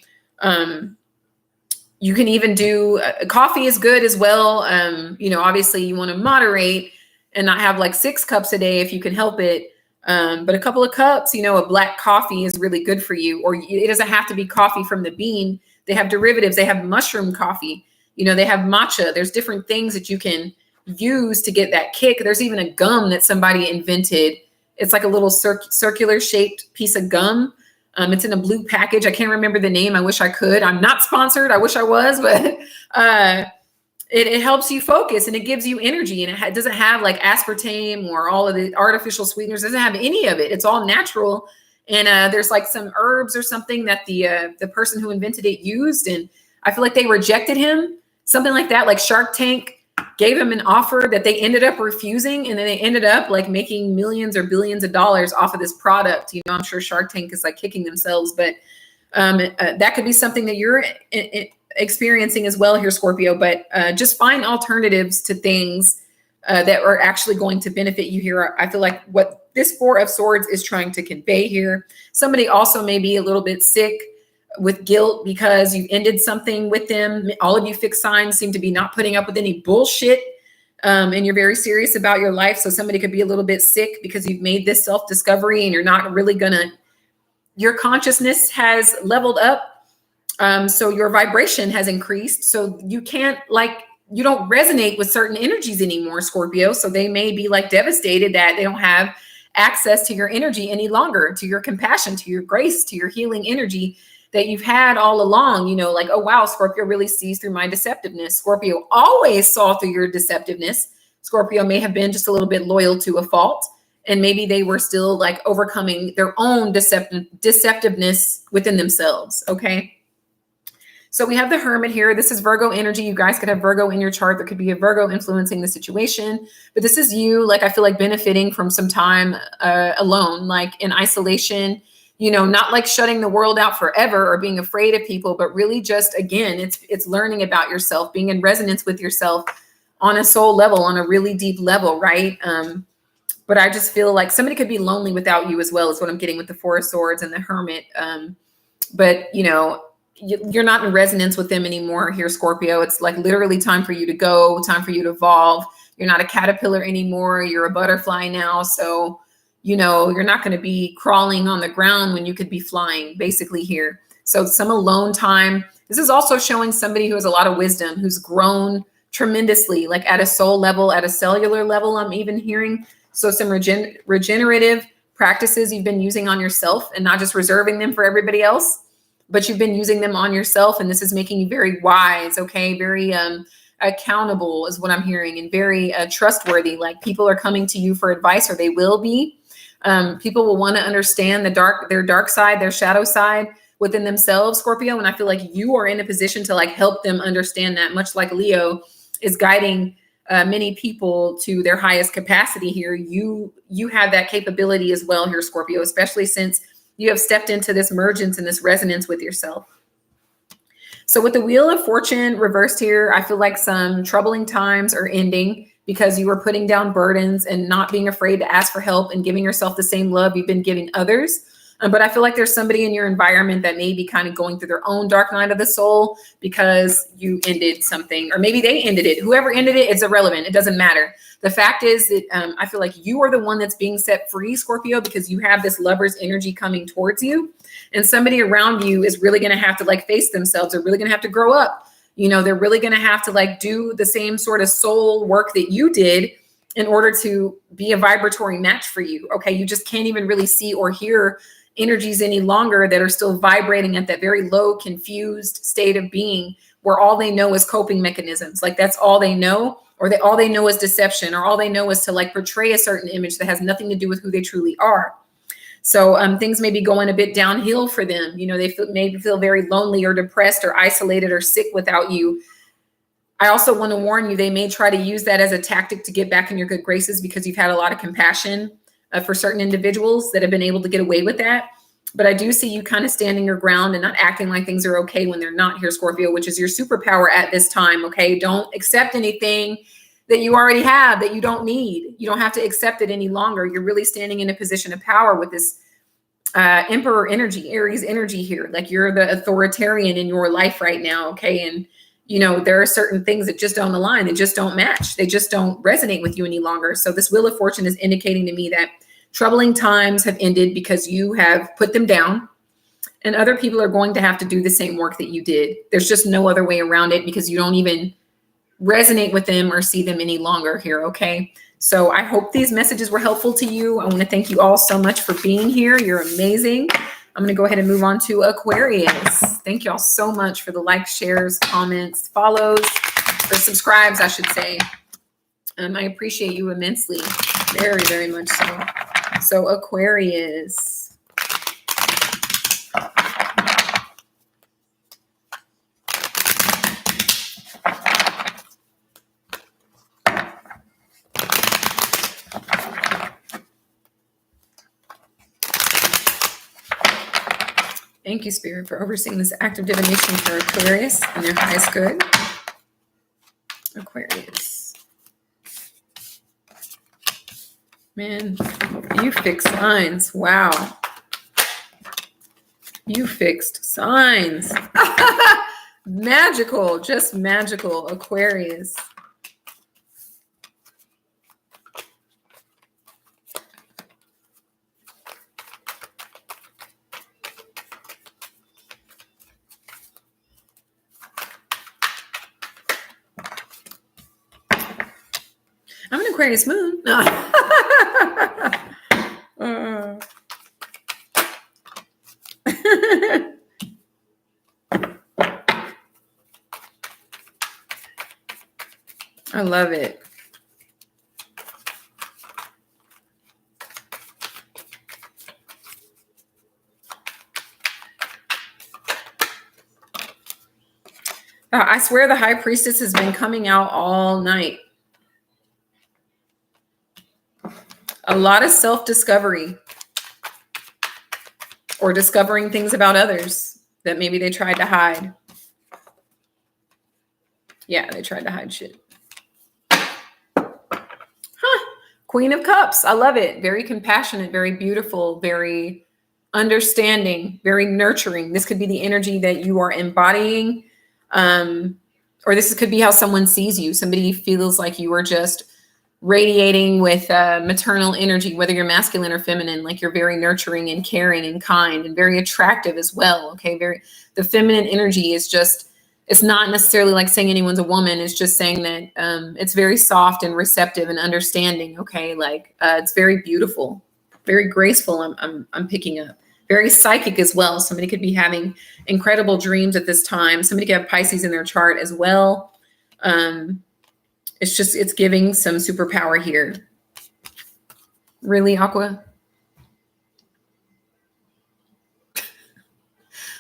You can even do coffee is good as well. Obviously you want to moderate and not have like 6 cups a day if you can help it. But a couple of cups, a black coffee is really good for you. Or it doesn't have to be coffee from the bean. They have derivatives. They have mushroom coffee. They have matcha. There's different things that you can use to get that kick. There's even a gum that somebody invented. It's like a little circular shaped piece of gum. It's in a blue package. I can't remember the name. I wish I could. I'm not sponsored. I wish I was, but it helps you focus, and it gives you energy, and it doesn't have like aspartame or all of the artificial sweeteners. It doesn't have any of it. It's all natural. And there's like some herbs or something that the person who invented it used, and I feel like they rejected him, something like that. Like Shark Tank gave him an offer that they ended up refusing, and then they ended up like making millions or billions of dollars off of this product. I'm sure Shark Tank is like kicking themselves, but that could be something that you're experiencing as well here, Scorpio. But just find alternatives to things that are actually going to benefit you here. I feel like what this 4 of Swords is trying to convey here. Somebody also may be a little bit sick with guilt because you ended something with them. All of you fixed signs seem to be not putting up with any bullshit. And you're very serious about your life. So somebody could be a little bit sick because you've made this self-discovery and you're not really your consciousness has leveled up. So your vibration has increased. So you don't resonate with certain energies anymore, Scorpio. So they may be like devastated that they don't have access to your energy any longer, to your compassion, to your grace, to your healing energy that you've had all along. Like, oh, wow, Scorpio really sees through my deceptiveness. Scorpio always saw through your deceptiveness. Scorpio may have been just a little bit loyal to a fault, and maybe they were still like overcoming their own deceptiveness within themselves. Okay. So we have the Hermit here. This is Virgo energy. You guys could have Virgo in your chart. There could be a Virgo influencing the situation, but this is you. Like, I feel like benefiting from some time alone, like in isolation, not like shutting the world out forever or being afraid of people, but really just, again, it's learning about yourself, being in resonance with yourself on a soul level, on a really deep level. Right. But I just feel like somebody could be lonely without you as well, is what I'm getting with the Four of Swords and the Hermit. But, you know, you're not in resonance with them anymore here, Scorpio. It's like literally time for you to go, time for you to evolve. You're not a caterpillar anymore. You're a butterfly now. So, you know, you're not going to be crawling on the ground when you could be flying, basically here. So some alone time. This is also showing somebody who has a lot of wisdom, who's grown tremendously, like at a soul level, at a cellular level, I'm even hearing. So some regenerative practices you've been using on yourself and not just reserving them for everybody else, but you've been using them on yourself. And this is making you very wise, okay? Very accountable is what I'm hearing, and very trustworthy. Like people are coming to you for advice, or they will be. People will want to understand their dark side, their shadow side within themselves, Scorpio. And I feel like you are in a position to like help them understand that, much like Leo is guiding many people to their highest capacity here. You have that capability as well here, Scorpio, especially since you have stepped into this mergence and this resonance with yourself. So with the Wheel of Fortune reversed here, I feel like some troubling times are ending because you were putting down burdens and not being afraid to ask for help and giving yourself the same love you've been giving others. But I feel like there's somebody in your environment that may be kind of going through their own dark night of the soul because you ended something, or maybe they ended it. Whoever ended it, it's irrelevant. It doesn't matter. The fact is that I feel like you are the one that's being set free, Scorpio, because you have this lover's energy coming towards you. And somebody around you is really going to have to like face themselves. They're really going to have to grow up. You know, they're really going to have to like do the same sort of soul work that you did in order to be a vibratory match for you. Okay. You just can't even really see or hear energies any longer that are still vibrating at that very low, confused state of being where all they know is coping mechanisms. Like that's all they know, or all they know is deception, or all they know is to like portray a certain image that has nothing to do with who they truly are. So things may be going a bit downhill for them. You know, they maybe feel very lonely or depressed or isolated or sick without you. I also want to warn you, they may try to use that as a tactic to get back in your good graces because you've had a lot of compassion for certain individuals that have been able to get away with that. But I do see you kind of standing your ground and not acting like things are okay when they're not here, Scorpio, which is your superpower at this time. Okay. Don't accept anything that you already have that you don't need. You don't have to accept it any longer. You're really standing in a position of power with this Emperor energy, Aries energy here. Like you're the authoritarian in your life right now. Okay. And you know, there are certain things that just don't align. They just don't match. They just don't resonate with you any longer. So this Wheel of Fortune is indicating to me that troubling times have ended because you have put them down, and other people are going to have to do the same work that you did. There's just no other way around it because you don't even resonate with them or see them any longer here. Okay. So I hope these messages were helpful to you. I want to thank you all so much for being here. You're amazing. I'm going to go ahead and move on to Aquarius. Thank you all so much for the likes, shares, comments, follows, or subscribes, I should say. I appreciate you immensely. Very, very much so. So Aquarius. Thank you, Spirit, for overseeing this act of divination for Aquarius and their highest good. Aquarius. Man, you fixed signs. Wow. You fixed signs. Magical, just magical, Aquarius. I'm an Aquarius moon. No. I love it. I swear the High Priestess has been coming out all night. A lot of self-discovery or discovering things about others that maybe they tried to hide. Yeah, they tried to hide shit. Queen of Cups. I love it. Very compassionate, very beautiful, very understanding, very nurturing. This could be the energy that you are embodying. Or this could be how someone sees you. Somebody feels like you are just radiating with maternal energy, whether you're masculine or feminine, like you're very nurturing and caring and kind and very attractive as well. Okay. The feminine energy is just, it's not necessarily like saying anyone's a woman. It's just saying that it's very soft and receptive and understanding. Okay. Like it's very beautiful, very graceful. I'm picking up. Very psychic as well. Somebody could be having incredible dreams at this time. Somebody could have Pisces in their chart as well. It's giving some superpower here. Really, Aqua?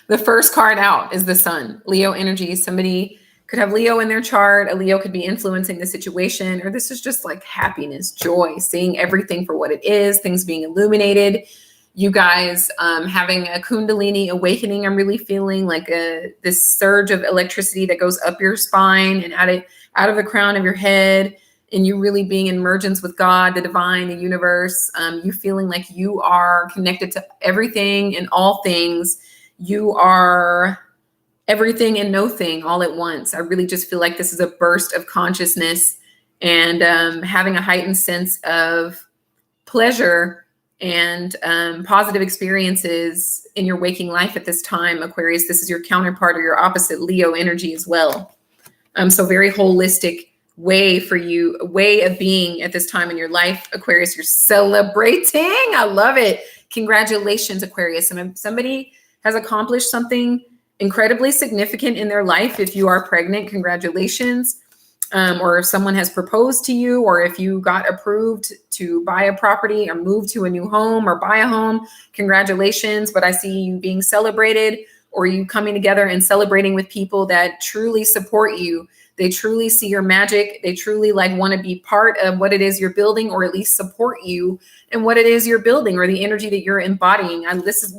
The first card out is the Sun. Leo energy. Somebody could have Leo in their chart. A Leo could be influencing the situation, or this is just like happiness, joy, seeing everything for what it is, things being illuminated. You guys having a Kundalini awakening. I'm really feeling like this surge of electricity that goes up your spine and out of the crown of your head, and you really being in emergence with God, the divine, the universe. You feeling like you are connected to everything and all things. You are everything and no thing all at once. I really just feel like this is a burst of consciousness and having a heightened sense of pleasure and positive experiences in your waking life at this time, Aquarius. This is your counterpart or your opposite, Leo energy as well. So very holistic way of being at this time in your life, Aquarius. You're celebrating. I love it. Congratulations, Aquarius. And somebody has accomplished something incredibly significant in their life. If you are pregnant, congratulations. Or if someone has proposed to you, or if you got approved to buy a property or move to a new home or buy a home, congratulations. But I see you being celebrated, or you coming together and celebrating with people that truly support you. They truly see your magic. They truly like want to be part of what it is you're building, or at least support you in what it is you're building, or the energy that you're embodying.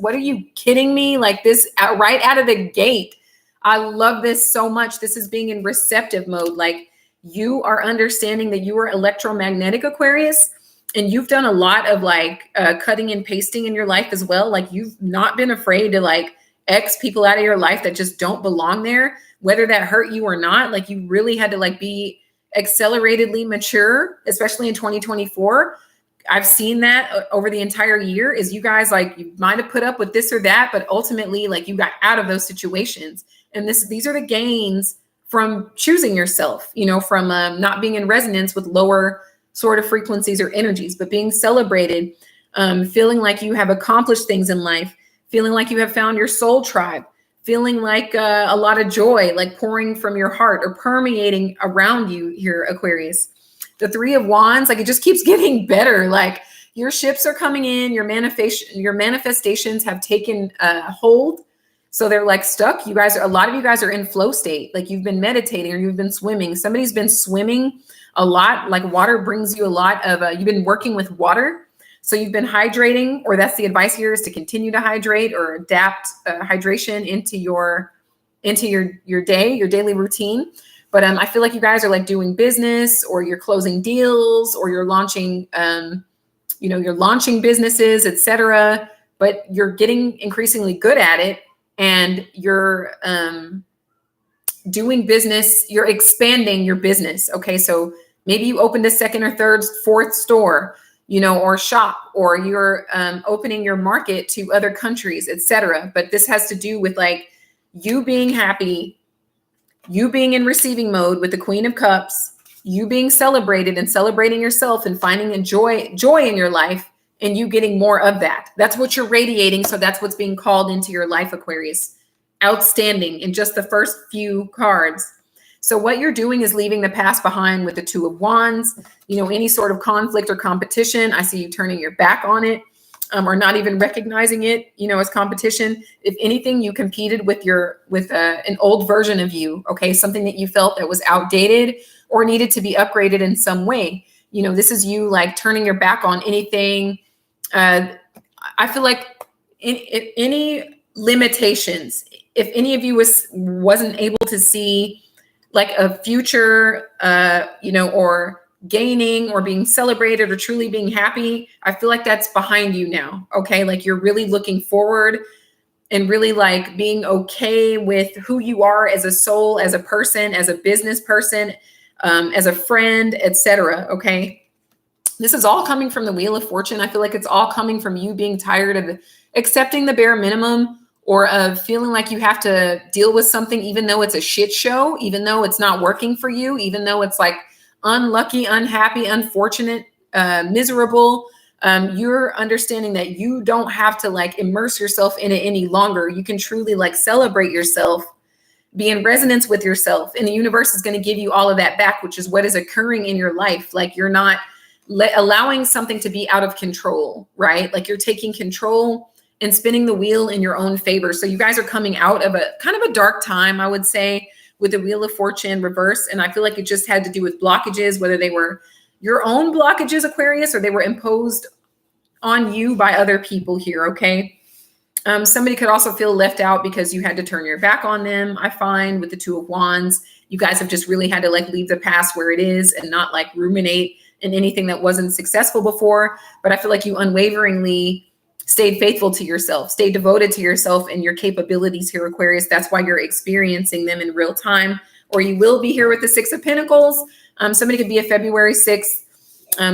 What are you kidding me? Like this right out of the gate. I love this so much. This is being in receptive mode. Like, you are understanding that you are electromagnetic, Aquarius, and you've done a lot of like cutting and pasting in your life as well. Like, you've not been afraid to like X people out of your life that just don't belong there, whether that hurt you or not. Like, you really had to like be acceleratedly mature, especially in 2024. I've seen that over the entire year is you guys, like, you might have put up with this or that, but ultimately like you got out of those situations. And these are the gains from choosing yourself, from not being in resonance with lower sort of frequencies or energies, but being celebrated, feeling like you have accomplished things in life, feeling like you have found your soul tribe, feeling like a lot of joy, like pouring from your heart or permeating around you here, Aquarius. The Three of Wands, like, it just keeps getting better. Like, your ships are coming in, your manifestations have taken hold. So they're like stuck. A lot of you guys are in flow state. Like, you've been meditating or you've been swimming. Somebody's been swimming a lot. Like, water brings you a lot of, you've been working with water. So you've been hydrating, or that's the advice here, is to continue to hydrate or adapt hydration into your day, your daily routine. But I feel like you guys are like doing business, or you're closing deals, or you're launching, you're launching businesses, etc. But you're getting increasingly good at it. And you're doing business, you're expanding your business. Okay. So maybe you opened a second or third, fourth store, or shop, or you're opening your market to other countries, etc. But this has to do with like you being happy, you being in receiving mode with the Queen of Cups, you being celebrated and celebrating yourself and finding a joy in your life. And you getting more of that. That's what you're radiating. So that's what's being called into your life, Aquarius. Outstanding in just the first few cards. So what you're doing is leaving the past behind with the Two of Wands. Any sort of conflict or competition, I see you turning your back on it, or not even recognizing it, as competition. If anything, you competed with an old version of you. Okay. Something that you felt that was outdated or needed to be upgraded in some way. This is you like turning your back on anything. I feel like any limitations, if any of you wasn't able to see like a future, or gaining or being celebrated or truly being happy, I feel like that's behind you now. Okay. Like you're really looking forward and really like being okay with who you are as a soul, as a person, as a business person, as a friend, etc. Okay. This is all coming from the Wheel of Fortune. I feel like it's all coming from you being tired of accepting the bare minimum, or of feeling like you have to deal with something, even though it's a shit show, even though it's not working for you, even though it's like unlucky, unhappy, unfortunate, miserable. You're understanding that you don't have to like immerse yourself in it any longer. You can truly like celebrate yourself, be in resonance with yourself, and the universe is going to give you all of that back, which is what is occurring in your life. Like you're not allowing something to be out of control, right? Like you're taking control and spinning the wheel in your own favor. So you guys are coming out of a kind of a dark time, I would say, with the Wheel of Fortune reverse. And I feel like it just had to do with blockages, whether they were your own blockages, Aquarius, or they were imposed on you by other people here, okay? Somebody could also feel left out because you had to turn your back on them. I find with the Two of Wands, you guys have just really had to like leave the past where it is and not like ruminate in anything that wasn't successful before. But I feel like you unwaveringly stayed faithful to yourself, stayed devoted to yourself and your capabilities here, Aquarius. That's why you're experiencing them in real time, or you will be here with the Six of Pentacles. Somebody could be a February 6th,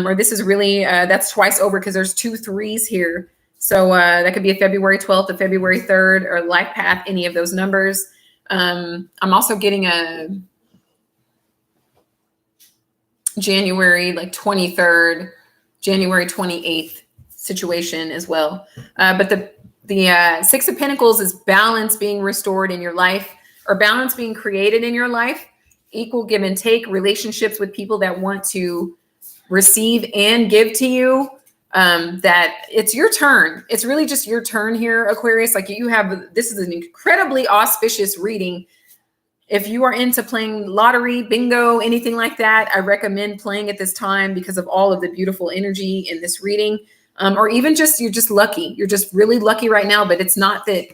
or this is really, that's twice over because there's 2 3s here. So that could be a February 12th, a February 3rd, or life path, any of those numbers. I'm also getting a January like 23rd, January 28th situation as well. But the Six of Pentacles is balance being restored in your life, or balance being created in your life, equal give and take, relationships with people that want to receive and give to you. That it's your turn. It's really just your turn here, Aquarius. Like you have, this is an incredibly auspicious reading. If you are into playing lottery, bingo, anything like that, I recommend playing at this time because of all of the beautiful energy in this reading. Or even just, you're just lucky. You're just really lucky right now, but it's not that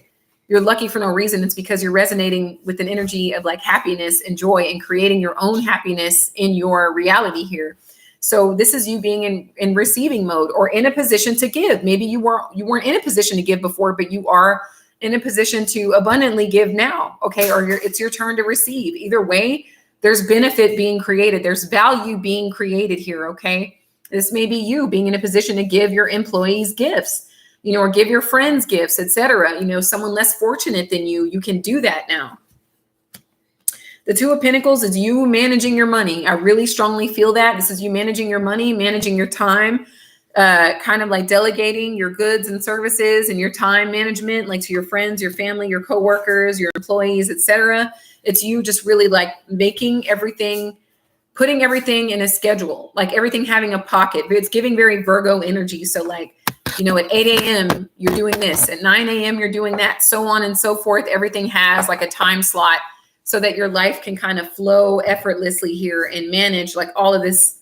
you're lucky for no reason. It's because you're resonating with an energy of like happiness and joy and creating your own happiness in your reality here. So this is you being in receiving mode or in a position to give. Maybe you weren't in a position to give before, but you are in a position to abundantly give now. Okay. Or it's your turn to receive. Either way, there's benefit being created. There's value being created here. Okay. This may be you being in a position to give your employees gifts, or give your friends gifts, etc. Someone less fortunate than you can do that now. The Two of Pentacles is you managing your money. I really strongly feel that. This is you managing your money, managing your time, kind of like delegating your goods and services and your time management, like to your friends, your family, your coworkers, your employees, etc. It's you just really like making everything, putting everything in a schedule, like everything having a pocket. It's giving very Virgo energy. So like, at 8 a.m., you're doing this. At 9 a.m., you're doing that, so on and so forth. Everything has like a time slot so that your life can kind of flow effortlessly here and manage like all of this.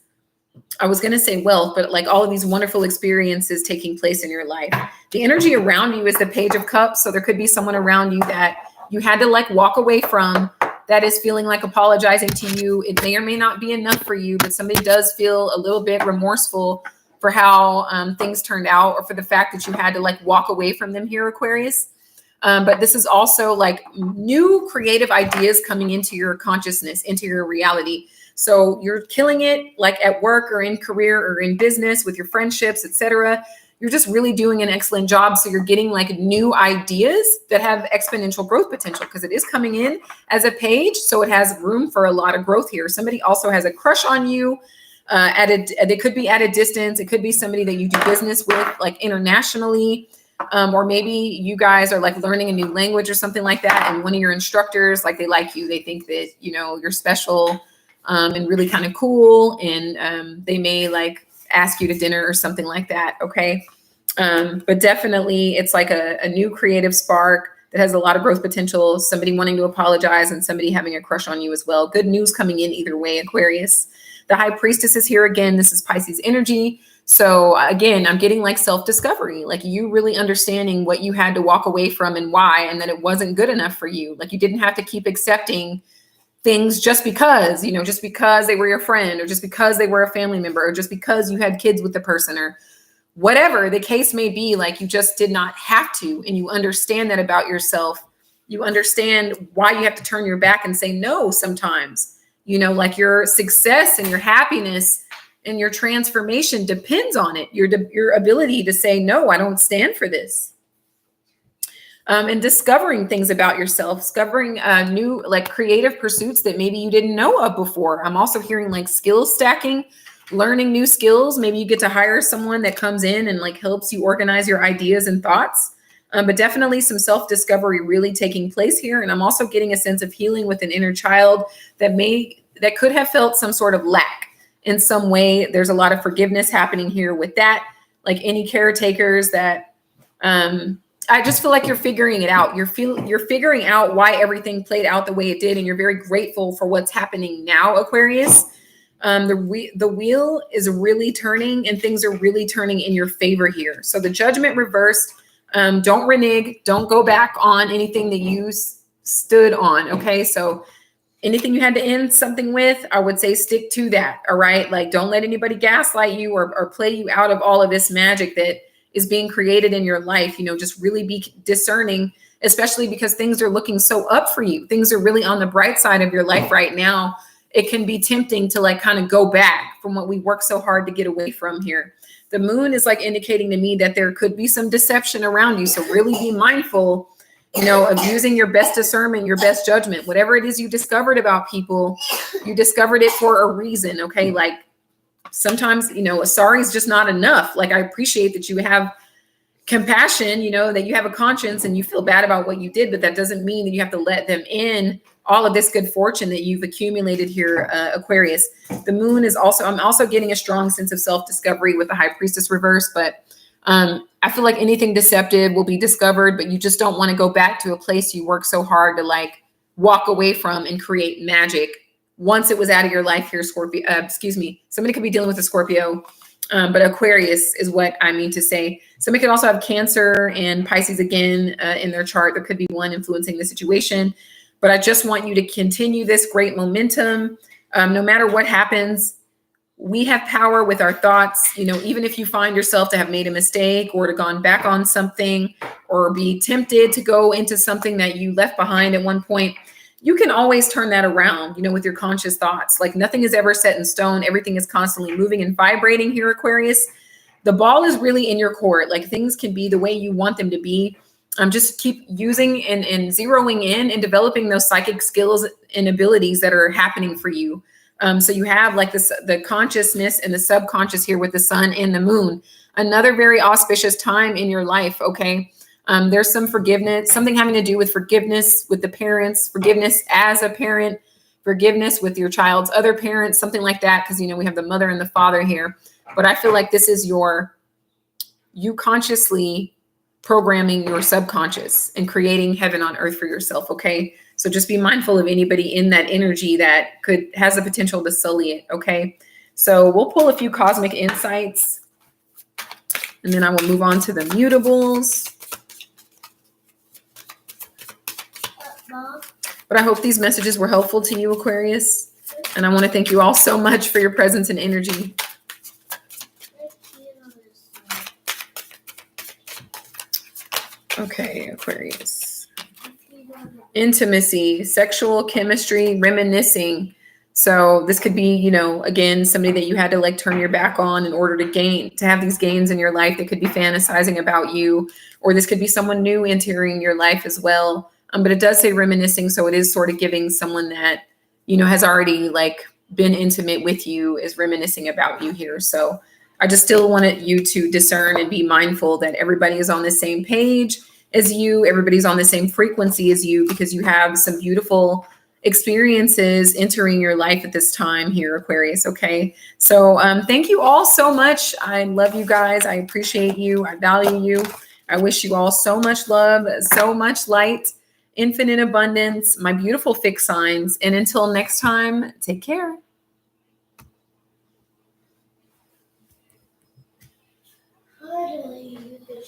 I was going to say wealth, but like all of these wonderful experiences taking place in your life. The energy around you is the Page of Cups. So there could be someone around you that you had to like walk away from, that is feeling like apologizing to you. It may or may not be enough for you, but somebody does feel a little bit remorseful for how things turned out, or for the fact that you had to like walk away from them here, Aquarius. But this is also like new creative ideas coming into your consciousness, into your reality. So you're killing it like at work or in career or in business with your friendships, etc. You're just really doing an excellent job. So you're getting like new ideas that have exponential growth potential, because it is coming in as a page. So it has room for a lot of growth here. Somebody also has a crush on you. It could be at a distance. It could be somebody that you do business with like internationally. Or maybe you guys are like learning a new language or something like that. And one of your instructors, like they like you, they think that, you're special and really kind of cool. And they may like ask you to dinner or something like that. Okay. But definitely it's like a new creative spark that has a lot of growth potential. Somebody wanting to apologize and somebody having a crush on you as well. Good news coming in either way, Aquarius. The High Priestess is here again. This is Pisces energy. So again, I'm getting like self-discovery, like you really understanding what you had to walk away from and why, and that it wasn't good enough for you. Like you didn't have to keep accepting things just because, just because they were your friend, or just because they were a family member, or just because you had kids with the person, or whatever the case may be. Like, you just did not have to. And you understand that about yourself. You understand why you have to turn your back and say no sometimes. Like, your success and your happiness and your transformation depends on it. Your ability to say, no, I don't stand for this. And discovering things about yourself, discovering new, like, creative pursuits that maybe you didn't know of before. I'm also hearing like skill stacking, learning new skills. Maybe you get to hire someone that comes in and like helps you organize your ideas and thoughts. But definitely some self-discovery really taking place here. And I'm also getting a sense of healing with an inner child that could have felt some sort of lack in some way. There's a lot of forgiveness happening here with that. Like, any caretakers that, I just feel like you're figuring it out. You're figuring out why everything played out the way it did. And you're very grateful for what's happening now, Aquarius. The wheel is really turning, and things are really turning in your favor here. So the Judgment reversed. Don't renege. Don't go back on anything that you stood on. Okay. So anything you had to end something with, I would say stick to that. All right. Like, don't let anybody gaslight you or play you out of all of this magic that is being created in your life. Just really be discerning, especially because things are looking so up for you. Things are really on the bright side of your life right now. It can be tempting to like kind of go back from what we work so hard to get away from here. The moon is like indicating to me that there could be some deception around you. So really be mindful, of using your best discernment, your best judgment. Whatever it is you discovered about people, you discovered it for a reason. Okay. Like, sometimes, a sorry is just not enough. Like, I appreciate that you have compassion, that you have a conscience and you feel bad about what you did, but that doesn't mean that you have to let them in all of this good fortune that you've accumulated here, Aquarius. The moon is I'm also getting a strong sense of self-discovery with the High Priestess reverse, but I feel like anything deceptive will be discovered, but you just don't want to go back to a place you work so hard to like walk away from and create magic once it was out of your life here, Scorpio. Somebody could be dealing with a Scorpio, but Aquarius is what I mean to say. Somebody could also have Cancer and Pisces again in their chart. There could be one influencing the situation, but I just want you to continue this great momentum. No matter what happens, we have power with our thoughts. Even if you find yourself to have made a mistake or to gone back on something or be tempted to go into something that you left behind at one point, you can always turn that around, with your conscious thoughts. Like, nothing is ever set in stone. Everything is constantly moving and vibrating here, Aquarius. The ball is really in your court. Like, things can be the way you want them to be. Just keep using and zeroing in and developing those psychic skills and abilities that are happening for you. So you have like the consciousness and the subconscious here with the sun and the moon. Another very auspicious time in your life, okay? There's some forgiveness, something having to do with forgiveness with the parents, forgiveness as a parent, forgiveness with your child's other parents, something like that. Because, we have the mother and the father here. But I feel like this is you consciously programming your subconscious and creating heaven on earth for yourself. Okay. So just be mindful of anybody in that energy that has the potential to sully it. Okay. So we'll pull a few cosmic insights and then I will move on to the mutables. But I hope these messages were helpful to you, Aquarius. And I want to thank you all so much for your presence and energy. Okay, Aquarius. Intimacy, sexual chemistry, reminiscing. So this could be, again, somebody that you had to like turn your back on in order to have these gains in your life. That could be fantasizing about you, or this could be someone new entering your life as well. But it does say reminiscing. So it is sort of giving someone that, has already like been intimate with you is reminiscing about you here. So I just still wanted you to discern and be mindful that everybody is on the same page as you. Everybody's on the same frequency as you, because you have some beautiful experiences entering your life at this time here, Aquarius. Okay. So thank you all so much. I love you guys. I appreciate you. I value you. I wish you all so much love, so much light, infinite abundance, my beautiful fixed signs. And until next time, take care.